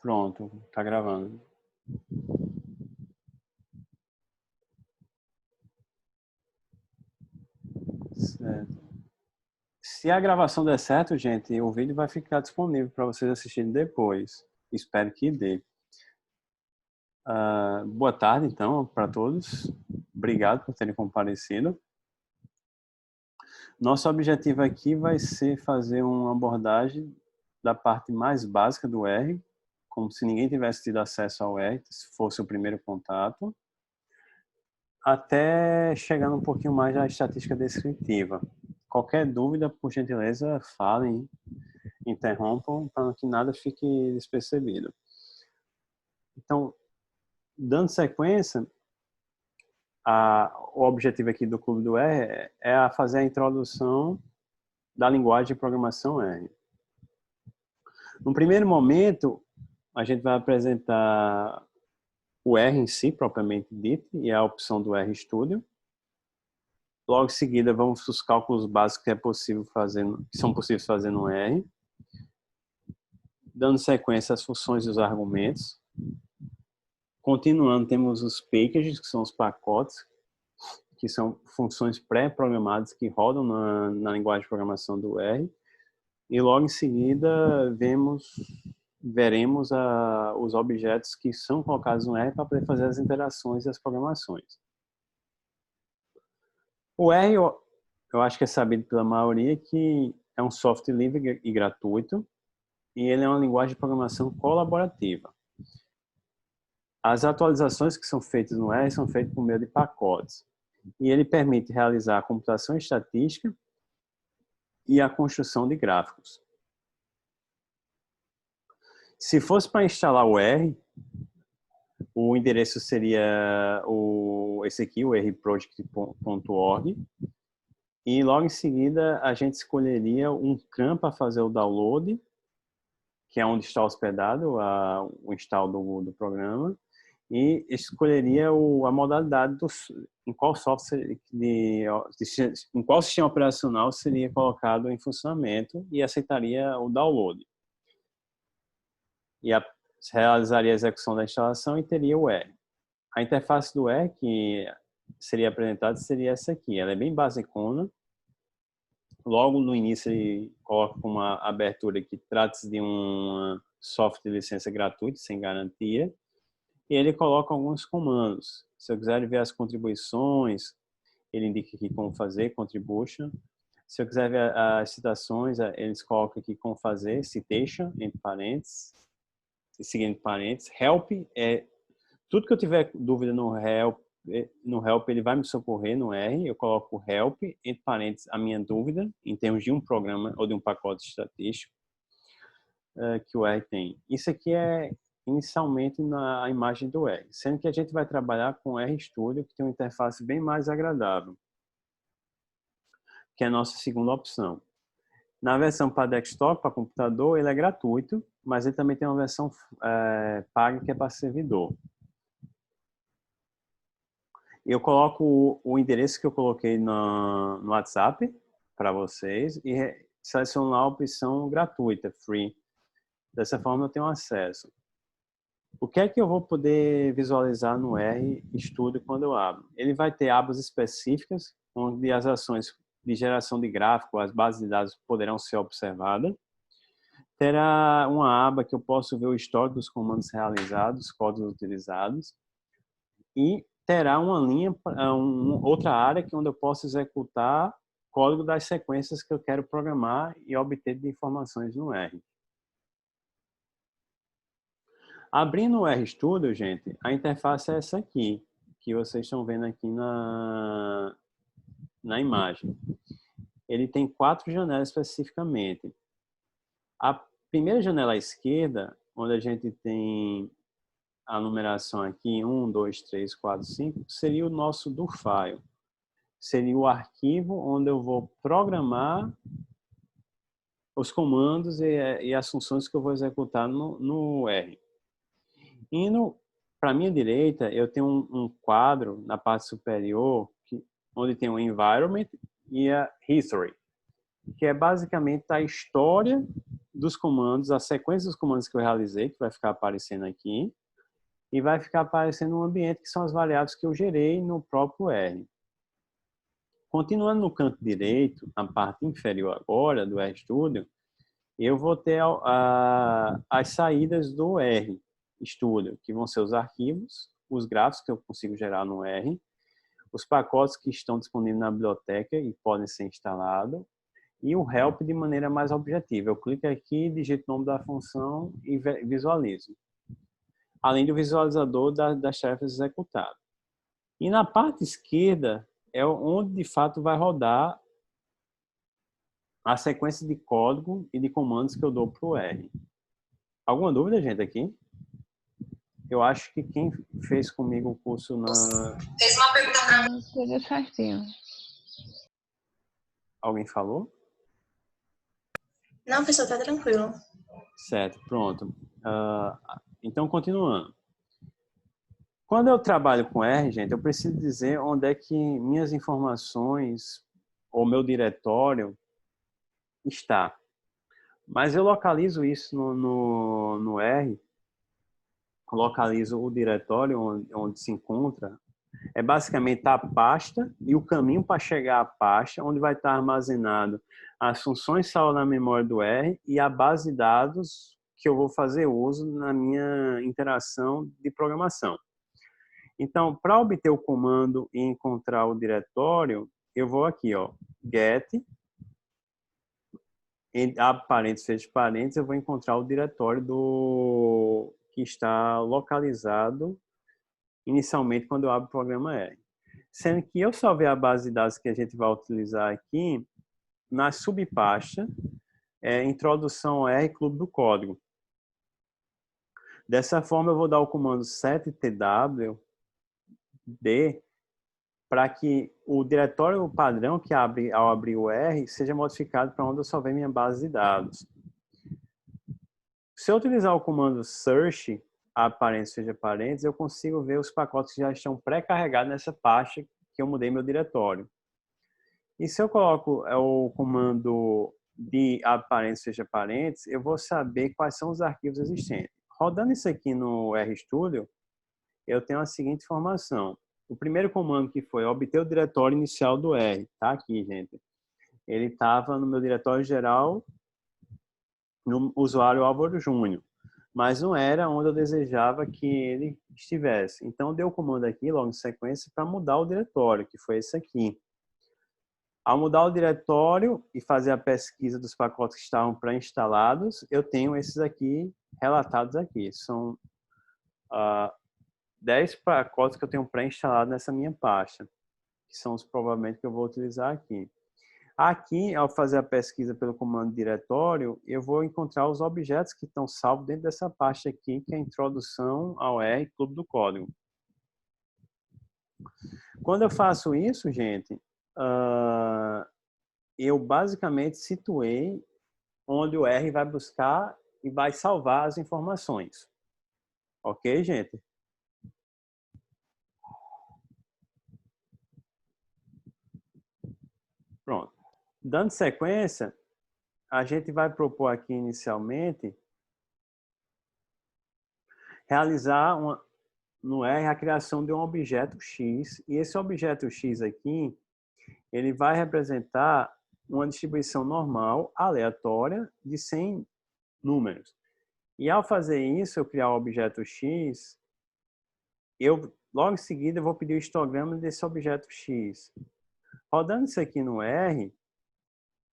Pronto, tá gravando. Certo. Se a gravação der certo, gente, o vídeo vai ficar disponível para vocês assistirem depois. Espero que dê. Boa tarde, então, para todos. Obrigado por terem comparecido. Nosso objetivo aqui vai ser fazer uma abordagem da parte mais básica do R, como se ninguém tivesse tido acesso ao R, se fosse o primeiro contato, até chegando um pouquinho mais à estatística descritiva. Qualquer dúvida, por gentileza, falem, interrompam, para que nada fique despercebido. Então, dando sequência, o objetivo aqui do Clube do R é fazer a introdução da linguagem de programação R. No primeiro momento, a gente vai apresentar o R em si, propriamente dito, e a opção do RStudio. Logo em seguida, vamos os cálculos básicos que são possíveis fazer no R. Dando sequência às funções e os argumentos. Continuando, temos os packages, que são os pacotes, que são funções pré-programadas que rodam na linguagem de programação do R. E logo em seguida, veremos os objetos que são colocados no R para poder fazer as interações e as programações. O R, eu acho que é sabido pela maioria que é um software livre e gratuito, e ele é uma linguagem de programação colaborativa. As atualizações que são feitas no R são feitas por meio de pacotes, e ele permite realizar a computação estatística e a construção de gráficos. Se fosse para instalar o R, o endereço seria esse aqui, o rproject.org, e logo em seguida a gente escolheria um CRAN para fazer o download, que é onde está hospedado o install do programa, e escolheria a modalidade em qual software, em qual sistema operacional seria colocado em funcionamento e aceitaria o download. E realizaria a execução da instalação e teria o R. A interface do R que seria apresentada seria essa aqui. Ela é bem basicona. Logo no início ele coloca uma abertura que trata-se de um software de licença gratuita, sem garantia. E ele coloca alguns comandos. Se eu quiser ver as contribuições, ele indica aqui como fazer, contribution. Se eu quiser ver as citações, eles colocam aqui como fazer, citation, entre parênteses, seguindo parênteses. Help é tudo que eu tiver dúvida no help ele vai me socorrer no R. Eu coloco help, entre parênteses, a minha dúvida, em termos de um programa ou de um pacote estatístico que o R tem. Isso aqui é inicialmente na imagem do R, sendo que a gente vai trabalhar com o RStudio, que tem uma interface bem mais agradável, que é a nossa segunda opção. Na versão para desktop, para computador, ele é gratuito, mas ele também tem uma versão paga que é para servidor. Eu coloco o endereço que eu coloquei no WhatsApp para vocês e seleciono lá a opção gratuita, free. Dessa forma eu tenho acesso. O que é que eu vou poder visualizar no RStudio quando eu abro? Ele vai ter abas específicas, onde as ações de geração de gráfico, as bases de dados poderão ser observadas. Terá uma aba que eu posso ver o histórico dos comandos realizados, códigos utilizados. E terá uma linha, outra área onde eu posso executar código das sequências que eu quero programar e obter de informações no R. Abrindo o RStudio, gente, a interface é essa aqui, que vocês estão vendo aqui na imagem. Ele tem 4 janelas especificamente. A primeira janela à esquerda, onde a gente tem a numeração aqui, 1, 2, 3, 4, 5, seria o nosso do file. Seria o arquivo onde eu vou programar os comandos e as funções que eu vou executar no R. Indo para a minha direita, eu tenho um quadro na parte superior, onde tem o Environment e a History, que é basicamente a história dos comandos, a sequência dos comandos que eu realizei, que vai ficar aparecendo aqui, e vai ficar aparecendo no ambiente, que são as variáveis que eu gerei no próprio R. Continuando no canto direito, na parte inferior agora do RStudio, eu vou ter as saídas do RStudio, que vão ser os arquivos, os gráficos que eu consigo gerar no R, os pacotes que estão disponíveis na biblioteca e podem ser instalados, e o help de maneira mais objetiva. Eu clico aqui, digito o nome da função e visualizo. Além do visualizador das tarefas executadas. E na parte esquerda é onde de fato vai rodar a sequência de código e de comandos que eu dou para o R. Alguma dúvida, gente, aqui? Eu acho que quem fez comigo o curso na... Fez uma pergunta para mim. Tudo certinho. Alguém falou? Não, professor, tá tranquilo. Certo, pronto. Então, continuando. Quando eu trabalho com R, gente, eu preciso dizer onde é que minhas informações ou meu diretório está. Mas eu localizo isso no R, localizo o diretório onde se encontra, é basicamente a pasta e o caminho para chegar à pasta, onde vai estar armazenado as funções salvas na memória do R e a base de dados que eu vou fazer uso na minha interação de programação. Então, para obter o comando e encontrar o diretório, eu vou aqui, ó, get, abre parênteses, fecha parênteses, eu vou encontrar o diretório que está localizado inicialmente quando eu abro o programa R. Sendo que eu só ver a base de dados que a gente vai utilizar aqui na subpasta introdução R Clube do Código. Dessa forma, eu vou dar o comando settwd para que o diretório padrão que abre ao abrir o R seja modificado para onde eu só ver minha base de dados. Se eu utilizar o comando search, abre parênteses, fecha parênteses, eu consigo ver os pacotes que já estão pré-carregados nessa pasta que eu mudei meu diretório. E se eu coloco o comando de abre parênteses, fecha parênteses, eu vou saber quais são os arquivos existentes. Rodando isso aqui no RStudio, eu tenho a seguinte informação. O primeiro comando que foi obter o diretório inicial do R, tá aqui, gente. Ele estava no meu diretório geral, no usuário Álvaro Júnior, mas não era onde eu desejava que ele estivesse. Então, eu dei o comando aqui, logo em sequência, para mudar o diretório, que foi esse aqui. Ao mudar o diretório e fazer a pesquisa dos pacotes que estavam pré-instalados, eu tenho esses aqui relatados aqui. São 10 pacotes que eu tenho pré-instalado nessa minha pasta, que são os provavelmente que eu vou utilizar aqui. Aqui, ao fazer a pesquisa pelo comando diretório, eu vou encontrar os objetos que estão salvos dentro dessa pasta aqui, que é a introdução ao R Clube do Código. Quando eu faço isso, gente, eu basicamente situei onde o R vai buscar e vai salvar as informações. Ok, gente? Pronto. Dando sequência, a gente vai propor aqui inicialmente realizar no R a criação de um objeto X, e esse objeto X aqui, ele vai representar uma distribuição normal, aleatória, de 100 números. E ao fazer isso, eu criar o objeto X, logo em seguida eu vou pedir o histograma desse objeto X. Rodando isso aqui no R,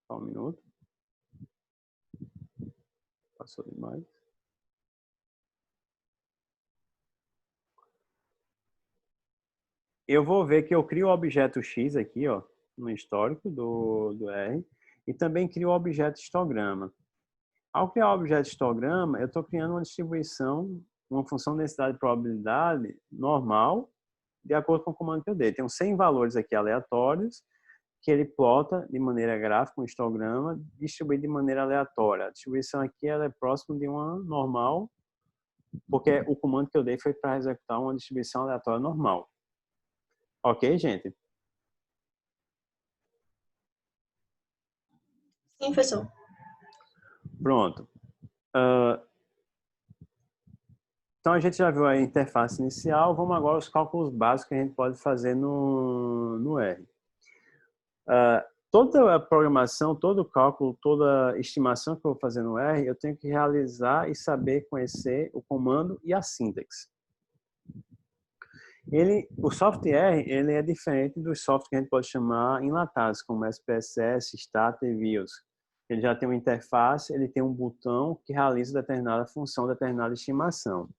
só um minuto. Passou demais. Eu vou ver que eu crio o objeto X aqui, ó, no histórico do R, e também crio o objeto histograma. Ao criar o objeto histograma, eu estou criando uma distribuição, uma função de densidade de probabilidade normal, de acordo com o comando que eu dei. Tem 100 valores aqui aleatórios, que ele plota de maneira gráfica, um histograma, distribuído de maneira aleatória. A distribuição aqui ela é próxima de uma normal, porque o comando que eu dei foi para executar uma distribuição aleatória normal. Ok, gente? Sim, professor. Pronto. Então, a gente já viu a interface inicial. Vamos agora aos cálculos básicos que a gente pode fazer no R. Toda a programação, todo o cálculo, toda a estimação que eu vou fazer no R, eu tenho que realizar e saber conhecer o comando e a sintaxe. O software ele é diferente dos softwares que a gente pode chamar enlatados, como SPSS, Stata e Views. Ele já tem uma interface, ele tem um botão que realiza determinada função, determinada estimação.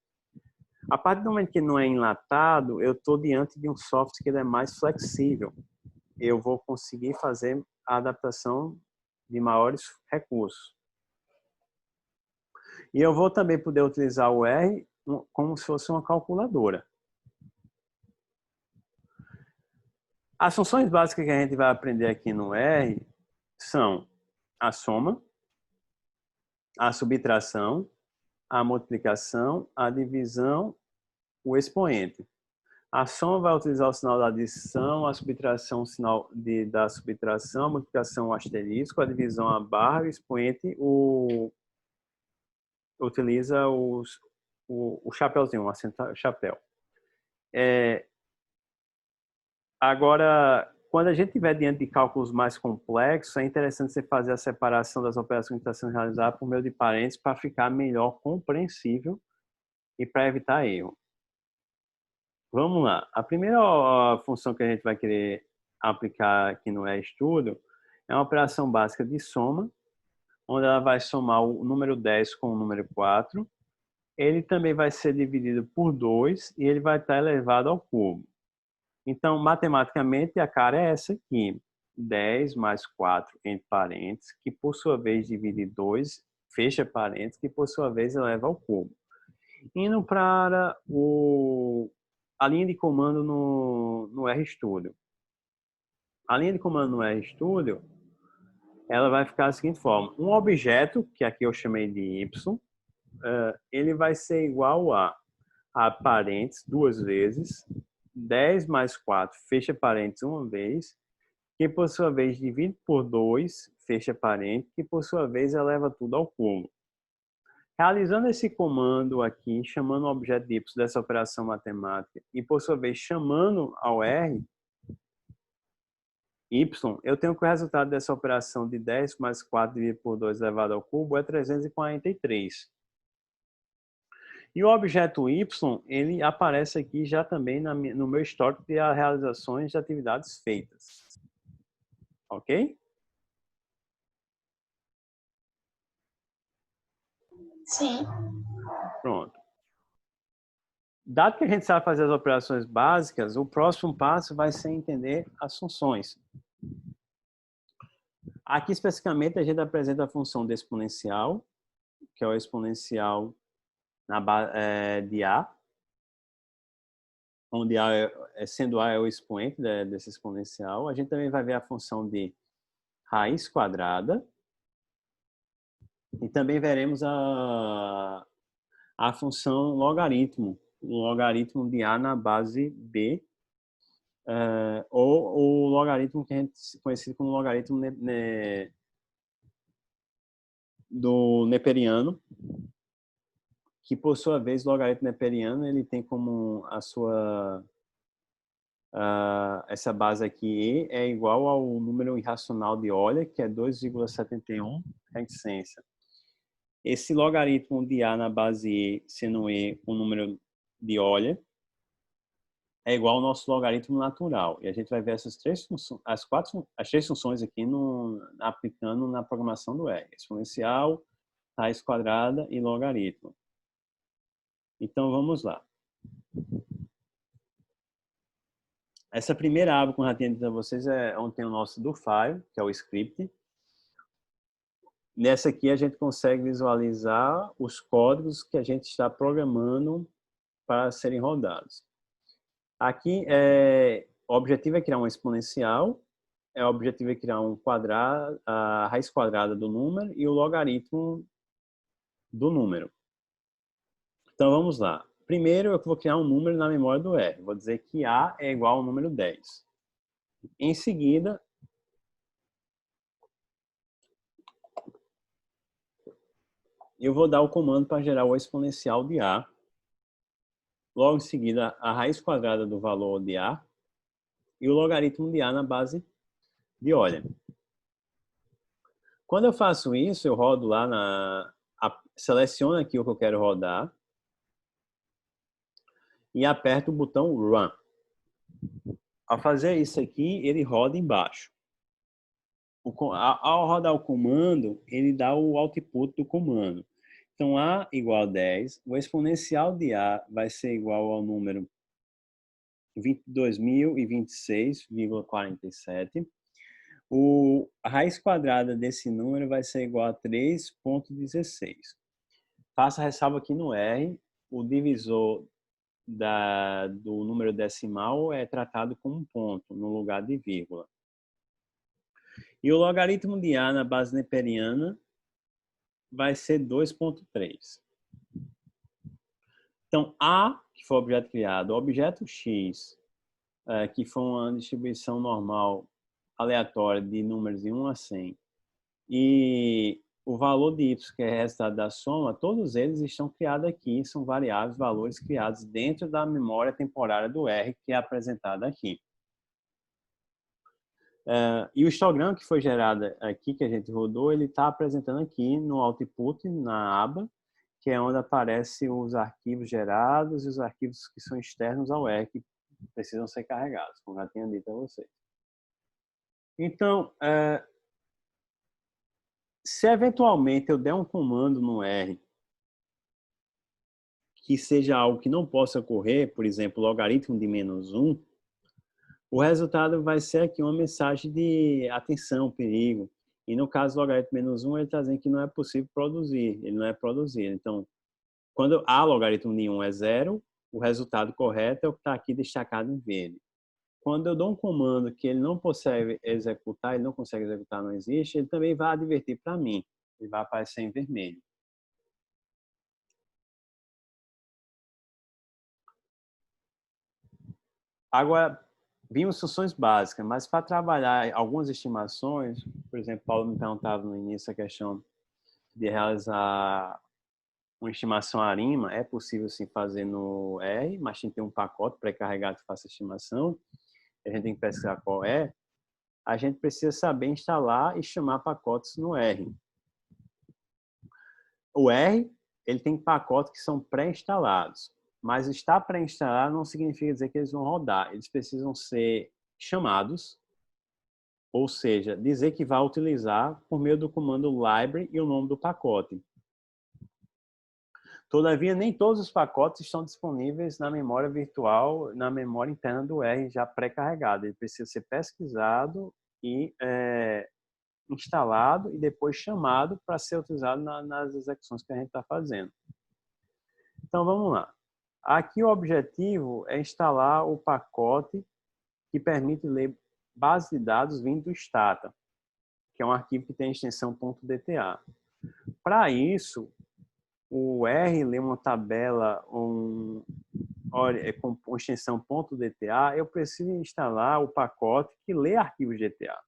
A partir do momento que não é enlatado, eu estou diante de um software que ele é mais flexível. Eu vou conseguir fazer a adaptação de maiores recursos. E eu vou também poder utilizar o R como se fosse uma calculadora. As funções básicas que a gente vai aprender aqui no R são a soma, a subtração, a multiplicação, a divisão, o expoente. A soma vai utilizar o sinal da adição, a subtração o sinal da subtração, a multiplicação o asterisco, a divisão a barra, o expoente utiliza o chapéuzinho, o chapéu. Agora, quando a gente estiver diante de cálculos mais complexos, é interessante você fazer a separação das operações que estão sendo realizadas por meio de parênteses para ficar melhor compreensível e para evitar erro. Vamos lá. A primeira função que a gente vai querer aplicar aqui no RStudio é uma operação básica de soma, onde ela vai somar o número 10 com o número 4. Ele também vai ser dividido por 2 e ele vai estar elevado ao cubo. Então, matematicamente, a cara é essa aqui. 10 mais 4 entre parênteses, que por sua vez divide 2, fecha parênteses, que por sua vez eleva ao cubo. Indo para a linha de comando no RStudio. A linha de comando no RStudio, ela vai ficar da seguinte forma. Um objeto, que aqui eu chamei de y, ele vai ser igual a parênteses duas vezes, 10 mais 4, fecha parênteses uma vez, que por sua vez divide por 2, fecha parênteses, que por sua vez eleva tudo ao cubo. Realizando esse comando aqui, chamando o objeto de y dessa operação matemática e por sua vez chamando ao R, y, eu tenho que o resultado dessa operação de 10 mais 4 dividido por 2 elevado ao cubo é 343. E o objeto y, ele aparece aqui já também no meu histórico de realizações de atividades feitas. Ok? Sim. Pronto. Dado que a gente sabe fazer as operações básicas, o próximo passo vai ser entender as funções. Aqui, especificamente, a gente apresenta a função de exponencial, que é o exponencial de A, onde sendo A é o expoente desse exponencial. A gente também vai ver a função de raiz quadrada. E também veremos a função logaritmo, o logaritmo de A na base B, ou o logaritmo que a gente conhecido como logaritmo do neperiano, que por sua vez o logaritmo neperiano ele tem como a sua essa base aqui E é igual ao número irracional de Euler, que é 2,71 reticência. Esse logaritmo de A na base E, sendo E o número de Euler, é igual ao nosso logaritmo natural. E a gente vai ver essas três funções, as três funções aqui aplicando na programação do R: exponencial, raiz quadrada e logaritmo. Então vamos lá. Essa primeira aba que eu já tinha dito a vocês é onde tem o nosso do file, que é o script. Nessa aqui a gente consegue visualizar os códigos que a gente está programando para serem rodados. Aqui, o objetivo é criar um exponencial, o objetivo é criar um quadrado, a raiz quadrada do número e o logaritmo do número. Então, vamos lá. Primeiro, eu vou criar um número na memória do R. Vou dizer que A é igual ao número 10. Em seguida, eu vou dar o comando para gerar o exponencial de A. Logo em seguida, a raiz quadrada do valor de A e o logaritmo de A na base de Euler. Quando eu faço isso, eu rodo lá seleciono aqui o que eu quero rodar e aperto o botão Run. Ao fazer isso aqui, ele roda embaixo. Ao rodar o comando, ele dá o output do comando. Então, A igual a 10, o exponencial de A vai ser igual ao número 22.026,47. A raiz quadrada desse número vai ser igual a 3,16. Faça a ressalva aqui no R, o divisor do número decimal é tratado como um ponto, no lugar de vírgula. E o logaritmo de A na base neperiana vai ser 2,3. Então, A, que foi o objeto criado, o objeto X, que foi uma distribuição normal aleatória de números de 1 a 100, e o valor de y, que é o resultado da soma, todos eles estão criados aqui, são variáveis, valores criados dentro da memória temporária do R, que é apresentada aqui. E o histogram que foi gerado aqui, que a gente rodou, ele está apresentando aqui no output, na aba, que é onde aparecem os arquivos gerados e os arquivos que são externos ao R, que precisam ser carregados, como já tinha dito a vocês. Então, se eventualmente eu der um comando no R que seja algo que não possa ocorrer, por exemplo, logaritmo de -1, o resultado vai ser aqui uma mensagem de atenção, perigo. E no caso do logaritmo -1, ele está dizendo que não é possível produzir, ele não é produzido. Então, quando A logaritmo de 1 é 0, o resultado correto é o que está aqui destacado em verde. Quando eu dou um comando que ele não consegue executar, não existe, ele também vai advertir para mim. Ele vai aparecer em vermelho. Agora, vimos funções básicas, mas para trabalhar algumas estimações, por exemplo, Paulo me perguntava no início a questão de realizar uma estimação ARIMA, é possível sim fazer no R, mas tem que ter um pacote pré-carregado que faça a estimação, a gente tem que pesquisar qual é, a gente precisa saber instalar e chamar pacotes no R. O R, ele tem pacotes que são pré-instalados, mas estar pré-instalado não significa dizer que eles vão rodar, eles precisam ser chamados, ou seja, dizer que vai utilizar por meio do comando library e o nome do pacote. Todavia, nem todos os pacotes estão disponíveis na memória virtual, na memória interna do R já pré-carregado. Ele precisa ser pesquisado e instalado e depois chamado para ser utilizado nas execuções que a gente está fazendo. Então, vamos lá. Aqui o objetivo é instalar o pacote que permite ler base de dados vindo do Stata, que é um arquivo que tem a extensão .dta. Para isso, o R lê uma tabela com extensão .dta, eu preciso instalar o pacote que lê arquivos DTA.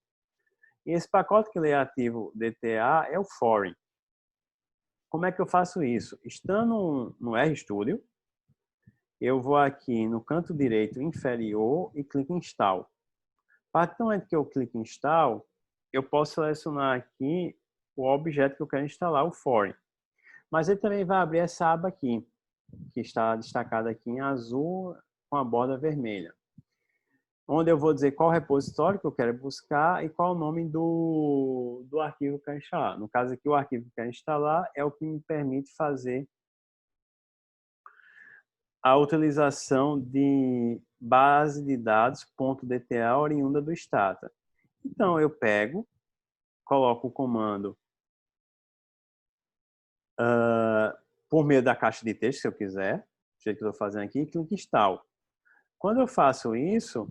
E esse pacote que lê arquivo DTA é o foreign. Como é que eu faço isso? Estando no RStudio, eu vou aqui no canto direito inferior e clico em Install. A partir do momento que eu clico em Install, eu posso selecionar aqui o objeto que eu quero instalar, o foreign. Mas ele também vai abrir essa aba aqui, que está destacada aqui em azul com a borda vermelha, onde eu vou dizer qual repositório que eu quero buscar e qual o nome do arquivo que eu quero instalar. No caso aqui, o arquivo que eu quero instalar é o que me permite fazer a utilização de base de dados .dta oriunda do Stata. Então, eu pego, coloco o comando por meio da caixa de texto, se eu quiser, do jeito que eu estou fazendo aqui, e clico em Install. Quando eu faço isso,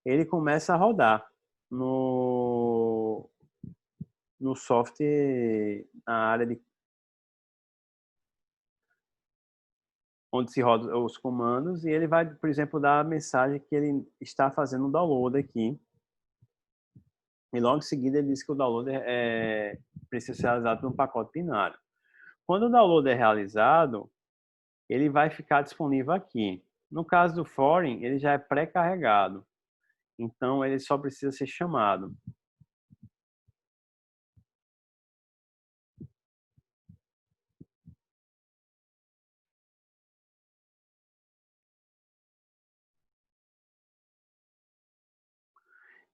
ele começa a rodar no software, na área onde se roda os comandos, e ele vai, por exemplo, dar a mensagem que ele está fazendo um download aqui E logo em seguida ele diz que o download precisa ser realizado por um pacote binário. Quando o download é realizado, ele vai ficar disponível aqui. No caso do foreign, ele já é pré-carregado. Então, ele só precisa ser chamado.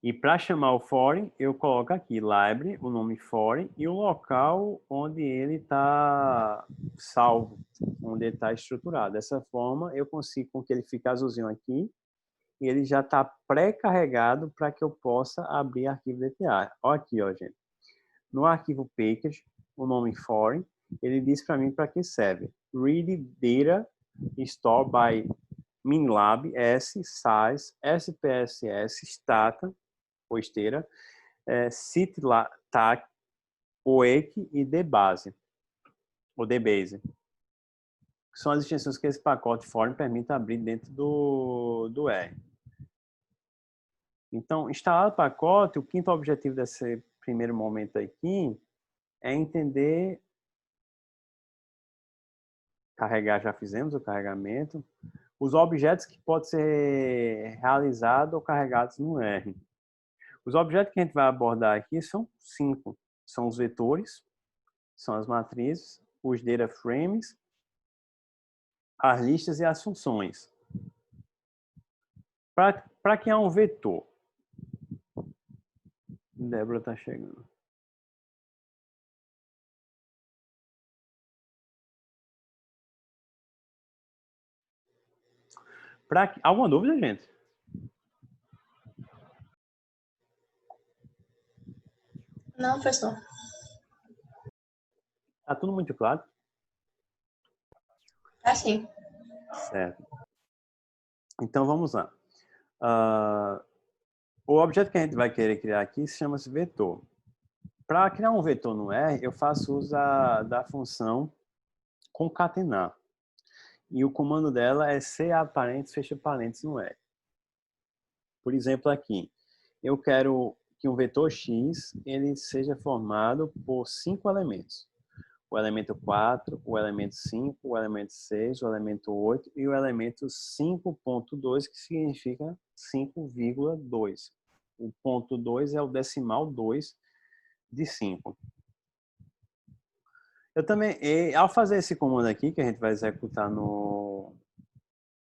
E para chamar o foreign, eu coloco aqui library, o nome foreign e o local onde ele está salvo, onde ele está estruturado. Dessa forma, eu consigo com que ele fique azulzinho aqui e ele já está pré-carregado para que eu possa abrir arquivo DTA. Olha aqui, ó, gente. No arquivo package, o nome foreign, ele diz para mim para que serve. Read data store by minlab s size spss stata ou esteira, sitlac, oec e dbase, ou dbase. São as extensões que esse pacote foreign permite abrir dentro do R. Então, instalado o pacote, o quinto objetivo desse primeiro momento aqui é entender, carregar, já fizemos o carregamento, os objetos que podem ser realizados ou carregados no R. Os objetos que a gente vai abordar aqui são 5. São os vetores, são as matrizes, os data frames, as listas e as funções. Para criar um vetor, Débora está chegando. Alguma dúvida, gente? Não, professor. Tá tudo muito claro? Tá sim. Certo. Então, vamos lá. O objeto que a gente vai querer criar aqui se chama vetor. Para criar um vetor no R, eu faço uso da função concatenar. E o comando dela é CA parênteses, fecha parênteses no R. Por exemplo, aqui, eu quero que um vetor X ele seja formado por 5 elementos. O elemento 4, o elemento 5, o elemento 6, o elemento 8 e o elemento 5.2, que significa 5,2. O ponto 2 é o decimal 2 de 5. Eu também, ao fazer esse comando aqui, que a gente vai executar no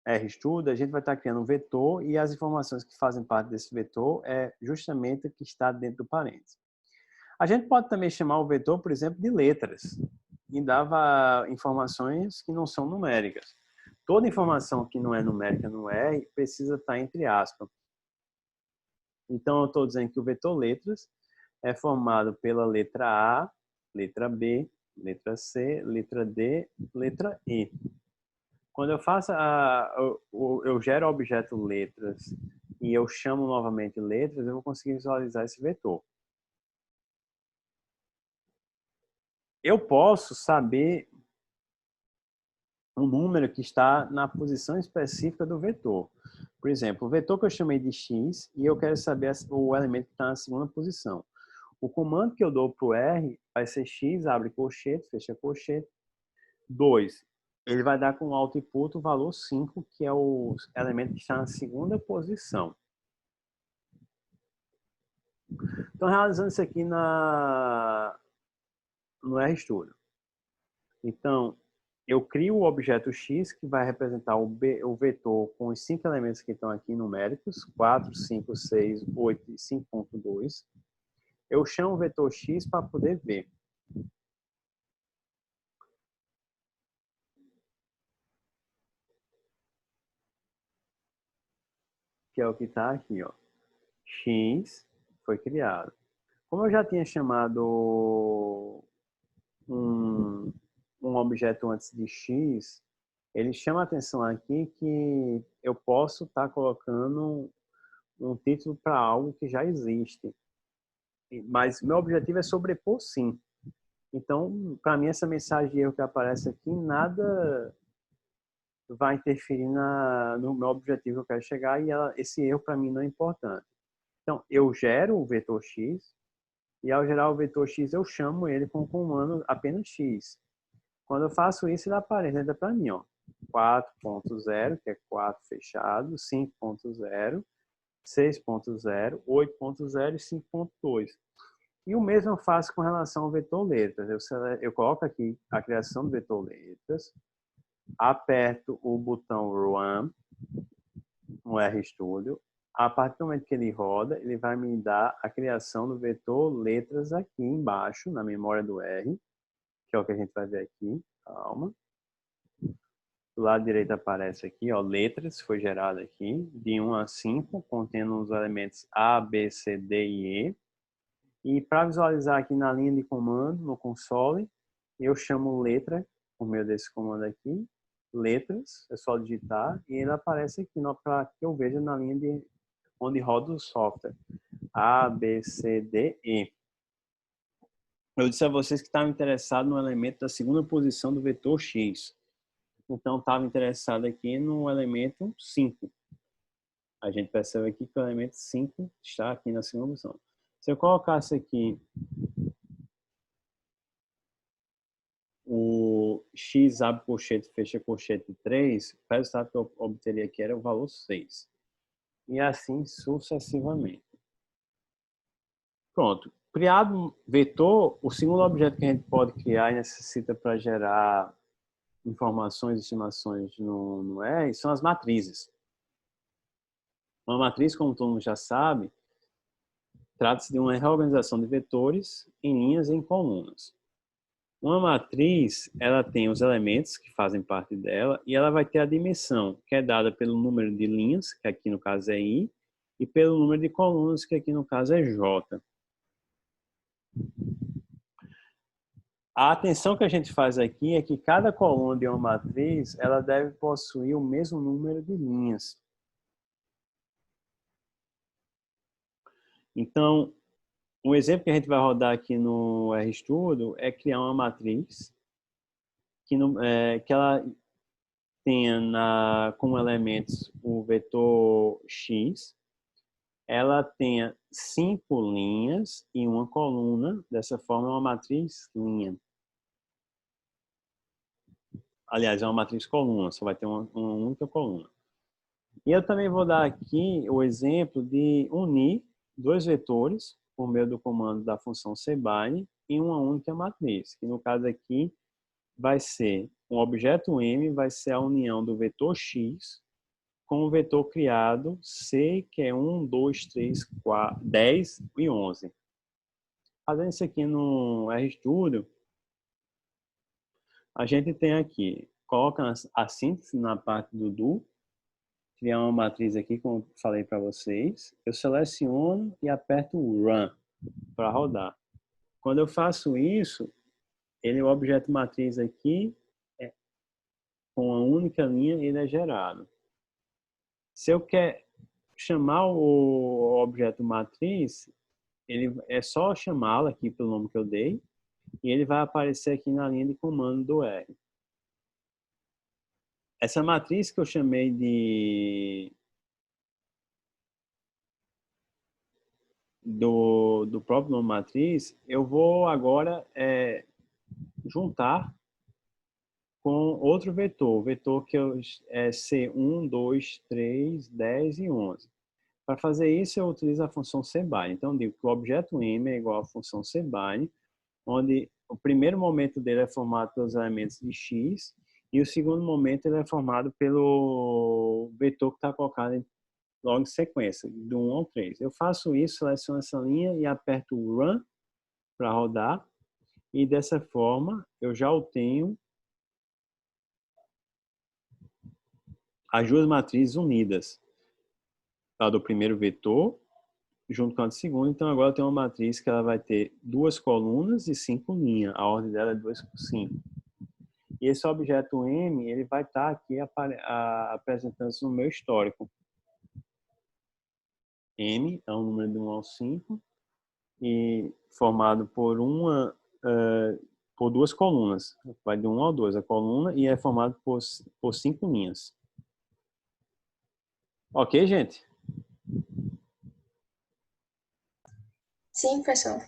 RStudio, a gente vai estar criando um vetor e as informações que fazem parte desse vetor é justamente o que está dentro do parênteses. A gente pode também chamar o vetor, por exemplo, de letras e dava informações que não são numéricas. Toda informação que não é numérica no R precisa estar entre aspas. Então, eu estou dizendo que o vetor letras é formado pela letra A, letra B, letra C, letra D, letra E. Quando eu faço eu gero o objeto letras e eu chamo novamente letras, eu vou conseguir visualizar esse vetor. Eu posso saber um número que está na posição específica do vetor. Por exemplo, o vetor que eu chamei de x e eu quero saber o elemento que está na segunda posição. O comando que eu dou para o R vai ser x, abre colchete, fecha colchete, 2. Ele vai dar como output o valor 5, que é o elemento que está na segunda posição. Então, realizando isso aqui no RStudio. Então, eu crio o objeto X, que vai representar o vetor com os 5 elementos que estão aqui numéricos, 4, 5, 6, 8 e 5.2. Eu chamo o vetor X para poder ver. Que é o que está aqui, ó. X foi criado. Como eu já tinha chamado um objeto antes de X, ele chama a atenção aqui que eu posso estar colocando um título para algo que já existe. Mas meu objetivo é sobrepor sim. Então, para mim, essa mensagem de erro que aparece aqui, nada vai interferir no meu objetivo que eu quero chegar e esse erro para mim não é importante. Então, eu gero o vetor x e ao gerar o vetor x eu chamo ele com o comando apenas x. Quando eu faço isso, ele aparece para mim, ó, 4.0, que é 4 fechado, 5.0, 6.0, 8.0 e 5.2. E o mesmo eu faço com relação ao vetor letras. Eu coloco aqui a criação do vetor letras, aperto o botão Run no RStudio. A partir do momento que ele roda, ele vai me dar a criação do vetor letras aqui embaixo, na memória do R, que é o que a gente vai ver aqui. Calma. Do lado direito aparece aqui, ó, letras, foi gerado aqui, de 1 a 5, contendo os elementos A, B, C, D e E. E para visualizar aqui na linha de comando, no console, eu chamo letra, por meio desse comando aqui, letras, é só digitar, e ele aparece aqui para que eu veja na linha de onde roda o software. A, B, C, D, E. Eu disse a vocês que estava interessado no elemento da segunda posição do vetor X. Então, estava interessado aqui no elemento 5. A gente percebe aqui que o elemento 5 está aqui na segunda posição. Se eu colocasse aqui o x abre colchete, fecha colchete 3, o resultado que eu obteria aqui era o valor 6. E assim sucessivamente. Pronto. Criado vetor, o segundo objeto que a gente pode criar e necessita para gerar informações e estimações no R são as matrizes. Uma matriz, como todo mundo já sabe, trata-se de uma reorganização de vetores em linhas e em colunas. Uma matriz, ela tem os elementos que fazem parte dela e ela vai ter a dimensão, que é dada pelo número de linhas, que aqui no caso é I, e pelo número de colunas, que aqui no caso é J. A atenção que a gente faz aqui é que cada coluna de uma matriz, ela deve possuir o mesmo número de linhas. Então, um exemplo que a gente vai rodar aqui no RStudio é criar uma matriz que ela tenha como elementos o vetor x, ela tenha 5 linhas e uma coluna, dessa forma é uma matriz linha. Aliás, é uma matriz coluna, só vai ter uma única coluna. E eu também vou dar aqui o exemplo de unir dois vetores por meio do comando da função cbind em uma única matriz, que no caso aqui vai ser um objeto M, vai ser a união do vetor x com o vetor criado C, que é 1, 2, 3, 4, 10 e 11. Fazendo isso aqui no RStudio, a gente tem aqui, coloca a síntese na parte do do, criar uma matriz aqui, como falei para vocês. Eu seleciono e aperto Run para rodar. Quando eu faço isso, o objeto matriz aqui, com uma única linha, ele é gerado. Se eu quero chamar o objeto matriz, ele é só chamá-lo aqui pelo nome que eu dei, e ele vai aparecer aqui na linha de comando do R. Essa matriz que eu chamei do próprio nome matriz, eu vou agora juntar com outro vetor, o vetor que é C1, 2, 3, 10 e 11. Para fazer isso, eu utilizo a função cbind. Então, eu digo que o objeto M é igual à função cbind, onde o primeiro momento dele é formado pelos elementos de x e o segundo momento ele é formado pelo vetor que está colocado logo em sequência, do 1 ao 3. Eu faço isso, seleciono essa linha e aperto Run para rodar. E dessa forma, eu já obtenho as duas matrizes unidas. A do primeiro vetor, junto com a do segundo. Então, agora eu tenho uma matriz que ela vai ter 2 colunas e 5 linhas. A ordem dela é 2 por 5. E esse objeto M, ele vai estar aqui apresentando-se no meu histórico. M é um número de 1 ao 5 e formado por por 2 colunas. Vai de 1 ao 2 a coluna e é formado por 5 linhas. Ok, gente? Sim, professor.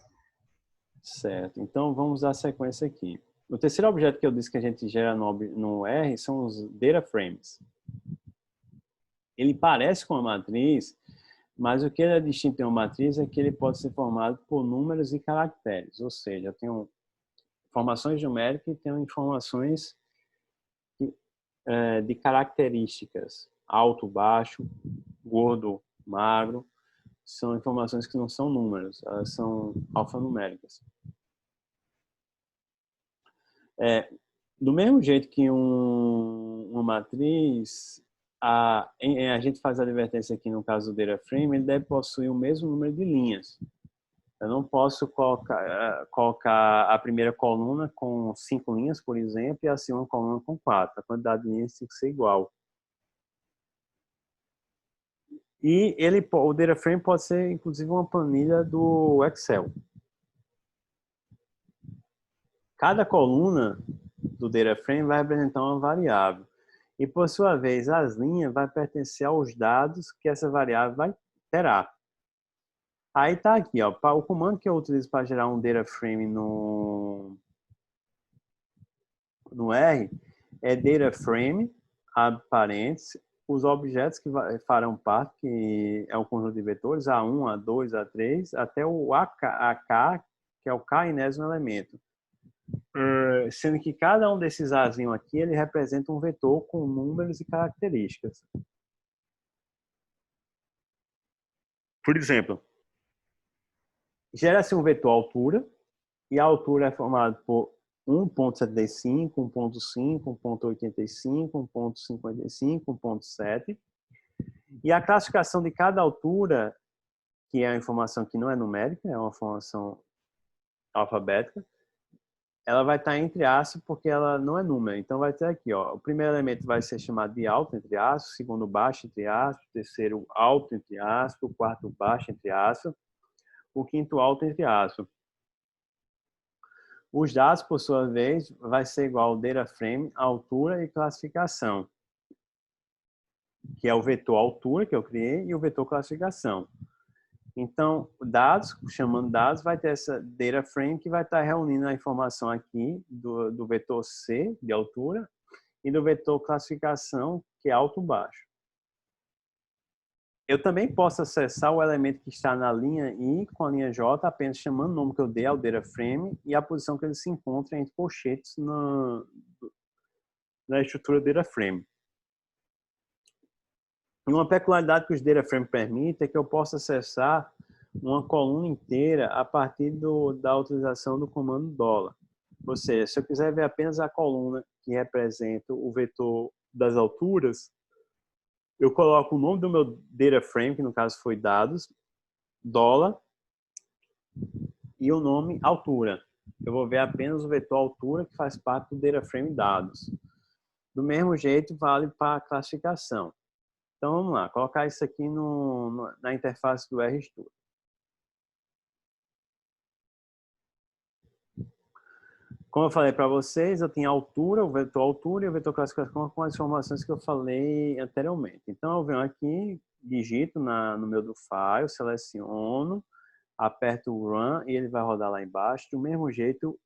Certo. Então, vamos dar sequência aqui. O terceiro objeto que eu disse que a gente gera no R são os data frames. Ele parece com a matriz, mas o que ele é distinto de uma matriz é que ele pode ser formado por números e caracteres. Ou seja, eu tenho informações numéricas e tenho informações de características. Alto, baixo, gordo, magro. São informações que não são números, elas são alfanuméricas. Do mesmo jeito que uma matriz, a gente faz a advertência aqui no caso do data frame, ele deve possuir o mesmo número de linhas. Eu não posso colocar a primeira coluna com 5 linhas, por exemplo, e a segunda coluna com 4. A quantidade de linhas tem que ser igual. E o data frame pode ser, inclusive, uma planilha do Excel. Cada coluna do data frame vai representar uma variável. E, por sua vez, as linhas vai pertencer aos dados que essa variável terá. Aí tá aqui, ó, o comando que eu utilizo para gerar um data frame no R é data frame, abre parênteses, os objetos que farão parte, que é um conjunto de vetores, A1, A2, A3, até o AK, que é o k-enésimo elemento. Sendo que cada um desses Azinho aqui, ele representa um vetor com números e características. Por exemplo, gera-se um vetor altura, e a altura é formada por 1.75, 1.5, 1.85, 1.55, 1.7. E a classificação de cada altura, que é a informação que não é numérica, é uma informação alfabética, ela vai estar entre aspas porque ela não é número. Então vai ter aqui, ó, o primeiro elemento vai ser chamado de alto, entre aspas, o segundo baixo, entre aspas, o terceiro alto, entre aspas, o quarto baixo, entre aspas, o quinto alto, entre aspas. Os dados, por sua vez, vai ser igual ao data frame, altura e classificação, que é o vetor altura que eu criei e o vetor classificação. Então, dados, chamando dados, vai ter essa data frame que vai estar reunindo a informação aqui do vetor C, de altura, e do vetor classificação, que é alto-baixo. Eu também posso acessar o elemento que está na linha I com a linha J, apenas chamando o nome que eu dei ao data frame e a posição que ele se encontra entre colchetes na estrutura data frame. E uma peculiaridade que os data frame permitem é que eu possa acessar uma coluna inteira a partir da utilização do comando $. Ou seja, se eu quiser ver apenas a coluna que representa o vetor das alturas, eu coloco o nome do meu data frame, que no caso foi dados, $, e o nome altura. Eu vou ver apenas o vetor altura, que faz parte do data frame dados. Do mesmo jeito, vale para a classificação. Então, vamos lá, colocar isso aqui na interface do RStudio. Como eu falei para vocês, eu tenho a altura, o vetor altura e o vetor classificação com as informações que eu falei anteriormente. Então, eu venho aqui, digito no meu do file, seleciono, aperto o Run e ele vai rodar lá embaixo. Do mesmo jeito,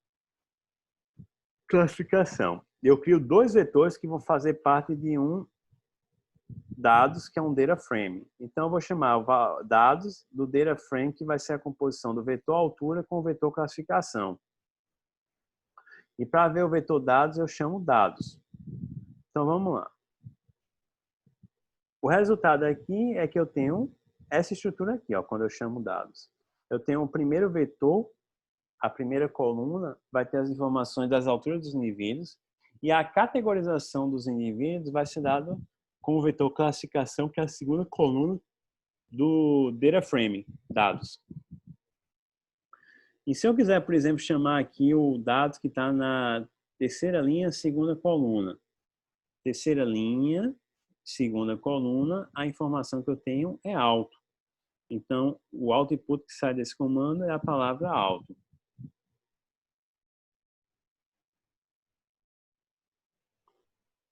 classificação. Eu crio dois vetores que vão fazer parte de um dados, que é um data frame. Então, eu vou chamar dados do data frame, que vai ser a composição do vetor altura com o vetor classificação. E para ver o vetor dados, eu chamo dados. Então, vamos lá. O resultado aqui é que eu tenho essa estrutura aqui, ó, quando eu chamo dados. Eu tenho o primeiro vetor, a primeira coluna vai ter as informações das alturas dos indivíduos e a categorização dos indivíduos vai ser dada com o vetor classificação, que é a segunda coluna do data frame, dados. E se eu quiser, por exemplo, chamar aqui o dados que está na terceira linha, segunda coluna. Terceira linha, segunda coluna, a informação que eu tenho é alto. Então, o output que sai desse comando é a palavra alto.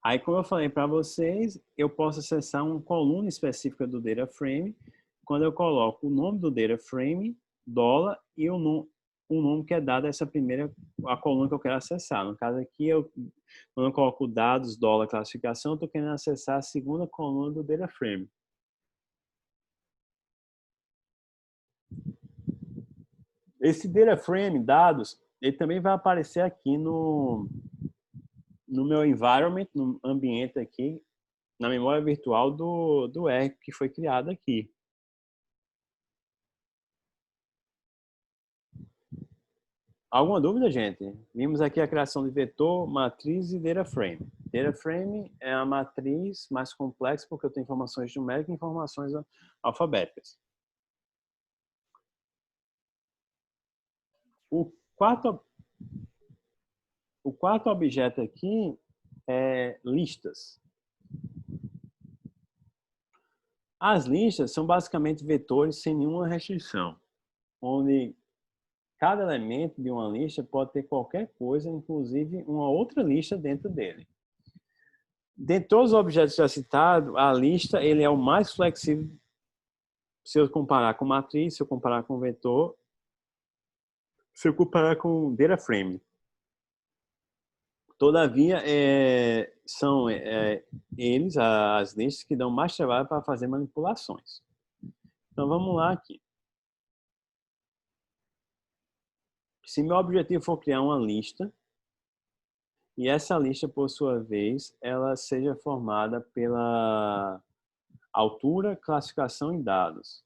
Aí, como eu falei para vocês, eu posso acessar uma coluna específica do data frame quando eu coloco o nome do data frame dólar e o nome que é dado a essa primeira, a coluna que eu quero acessar. No caso aqui, quando eu coloco dados, dólar, classificação, eu estou querendo acessar a segunda coluna do data frame. Esse data frame, dados, ele também vai aparecer aqui no meu environment, no ambiente aqui, na memória virtual do R que foi criado aqui. Alguma dúvida, gente? Vimos aqui a criação de vetor, matriz e data frame. Data frame é a matriz mais complexa porque eu tenho informações numéricas e informações alfabéticas. O quarto objeto aqui é listas. As listas são basicamente vetores sem nenhuma restrição, onde cada elemento de uma lista pode ter qualquer coisa, inclusive uma outra lista dentro dele. Dentre todos os objetos já citados, a lista ele é o mais flexível se eu comparar com matriz, se eu comparar com vetor, se eu comparar com data frame. Todavia, são eles, as listas, que dão mais trabalho para fazer manipulações. Então, vamos lá aqui. Se meu objetivo for criar uma lista, e essa lista, por sua vez, ela seja formada pela altura, classificação e dados.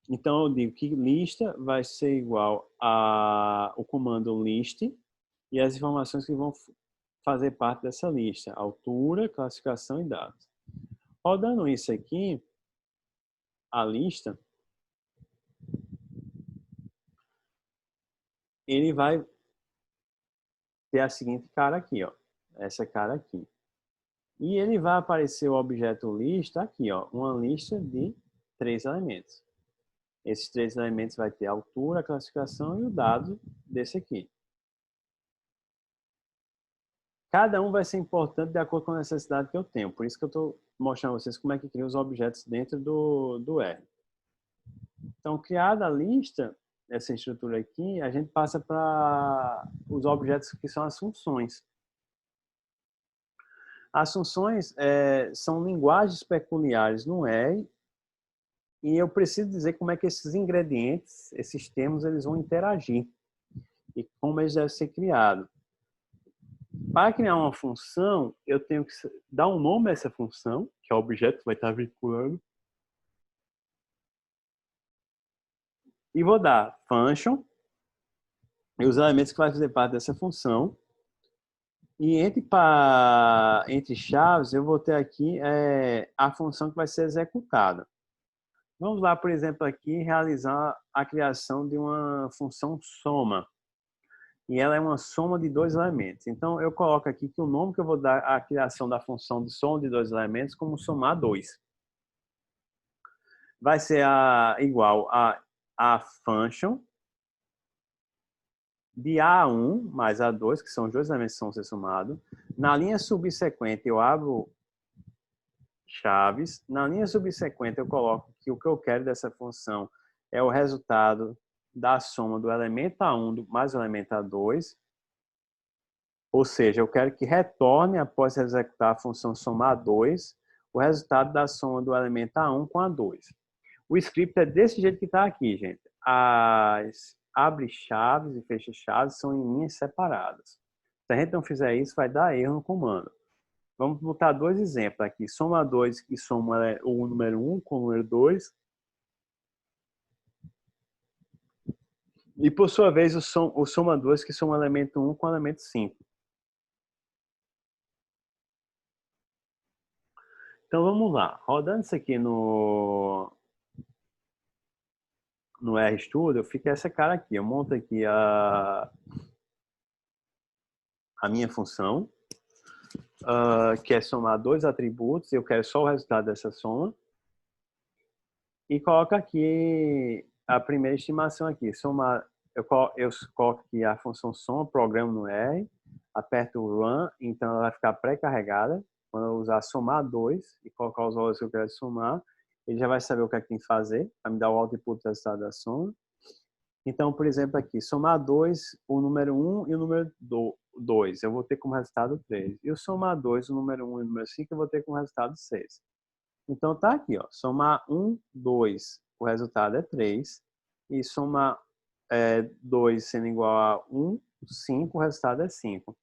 Então, eu digo que lista vai ser igual ao comando list e as informações que vão fazer parte dessa lista. Altura, classificação e dados. Rodando isso aqui, a lista, ele vai ter a seguinte cara aqui, ó. Essa cara aqui. E ele vai aparecer o objeto lista aqui, ó. Uma lista de 3 elementos. Esses 3 elementos vai ter a altura, a classificação e o dado desse aqui. Cada um vai ser importante de acordo com a necessidade que eu tenho. Por isso que eu estou mostrando a vocês como é que cria os objetos dentro do R. Então, criada a lista, essa estrutura aqui, a gente passa para os objetos que são as funções. As funções são linguagens peculiares no R e eu preciso dizer como é que esses ingredientes, esses termos, eles vão interagir e como eles devem ser criados. Para criar uma função, eu tenho que dar um nome a essa função, que é o objeto que vai estar vinculando. E vou dar function e os elementos que vai fazer parte dessa função. E entre chaves, eu vou ter aqui a função que vai ser executada. Vamos lá, por exemplo, aqui realizar a criação de uma função soma. E ela é uma soma de 2 elementos. Então, eu coloco aqui que o nome que eu vou dar à criação da função de soma de 2 elementos como somar 2. Vai ser igual a function de A1 mais A2, que são os 2 elementos que vão ser somados. Na linha subsequente, eu abro chaves. Na linha subsequente, eu coloco que o que eu quero dessa função é o resultado da soma do elemento A1 mais o elemento A2. Ou seja, eu quero que retorne, após executar a função somar 2, o resultado da soma do elemento A1 com A2. O script é desse jeito que está aqui, gente. As abre chaves e fecha chaves são em linhas separadas. Se a gente não fizer isso, vai dar erro no comando. Vamos botar 2 exemplos aqui. Soma 2 que soma o número 1 com o número 2. E, por sua vez, o soma 2 que soma o elemento 1 com o elemento 5. Então, vamos lá. Rodando isso aqui no RStudio, fica essa cara aqui. Eu monto aqui a minha função, que é somar 2 atributos. Eu quero só o resultado dessa soma. E coloco aqui a primeira estimação aqui. Somar, eu coloco aqui a função soma, programa no R, aperto o run, então ela vai ficar pré-carregada. Quando eu usar somar 2 e colocar os valores que eu quero somar, ele já vai saber o que é que tem que fazer, vai me dar o output do resultado da soma. Então, por exemplo, aqui, somar 2, o número 1 e o número 2, eu vou ter como resultado 3. E o somar 2, o número 1 e o número 5, eu vou ter como resultado 6. Então, tá aqui, ó, somar 1, 2, o resultado é 3. E somar 2 sendo igual a 1, 5, o resultado é 5.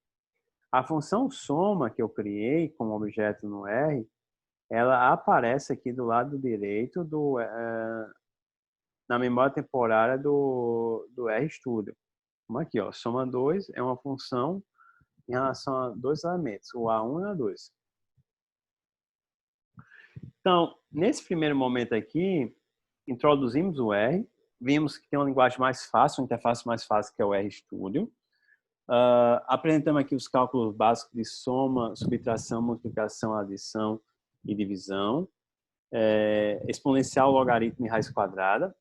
A função soma que eu criei como objeto no R, ela aparece aqui do lado direito na memória temporária do RStudio. Como aqui, ó, soma 2 é uma função em relação a dois elementos, o A1 e o A2. Então, nesse primeiro momento aqui, introduzimos o R, vimos que tem uma linguagem mais fácil, uma interface mais fácil que é o RStudio. Apresentamos aqui os cálculos básicos de soma, subtração, multiplicação, adição e divisão, exponencial, logaritmo e raiz quadrada.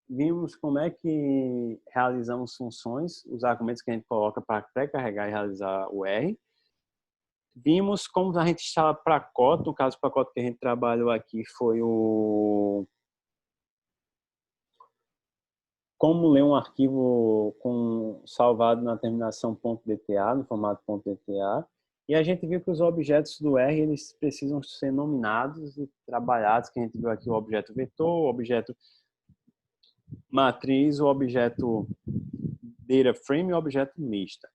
Vimos como é que realizamos funções, os argumentos que a gente coloca para pré-carregar e realizar o R. Vimos como a gente instala pacote, no caso o pacote que a gente trabalhou aqui foi o como ler um arquivo salvado na terminação .dta, no formato .dta, e a gente viu que os objetos do R eles precisam ser nominados e trabalhados, que a gente viu aqui o objeto vetor, o objeto matriz, o objeto data frame e o objeto lista.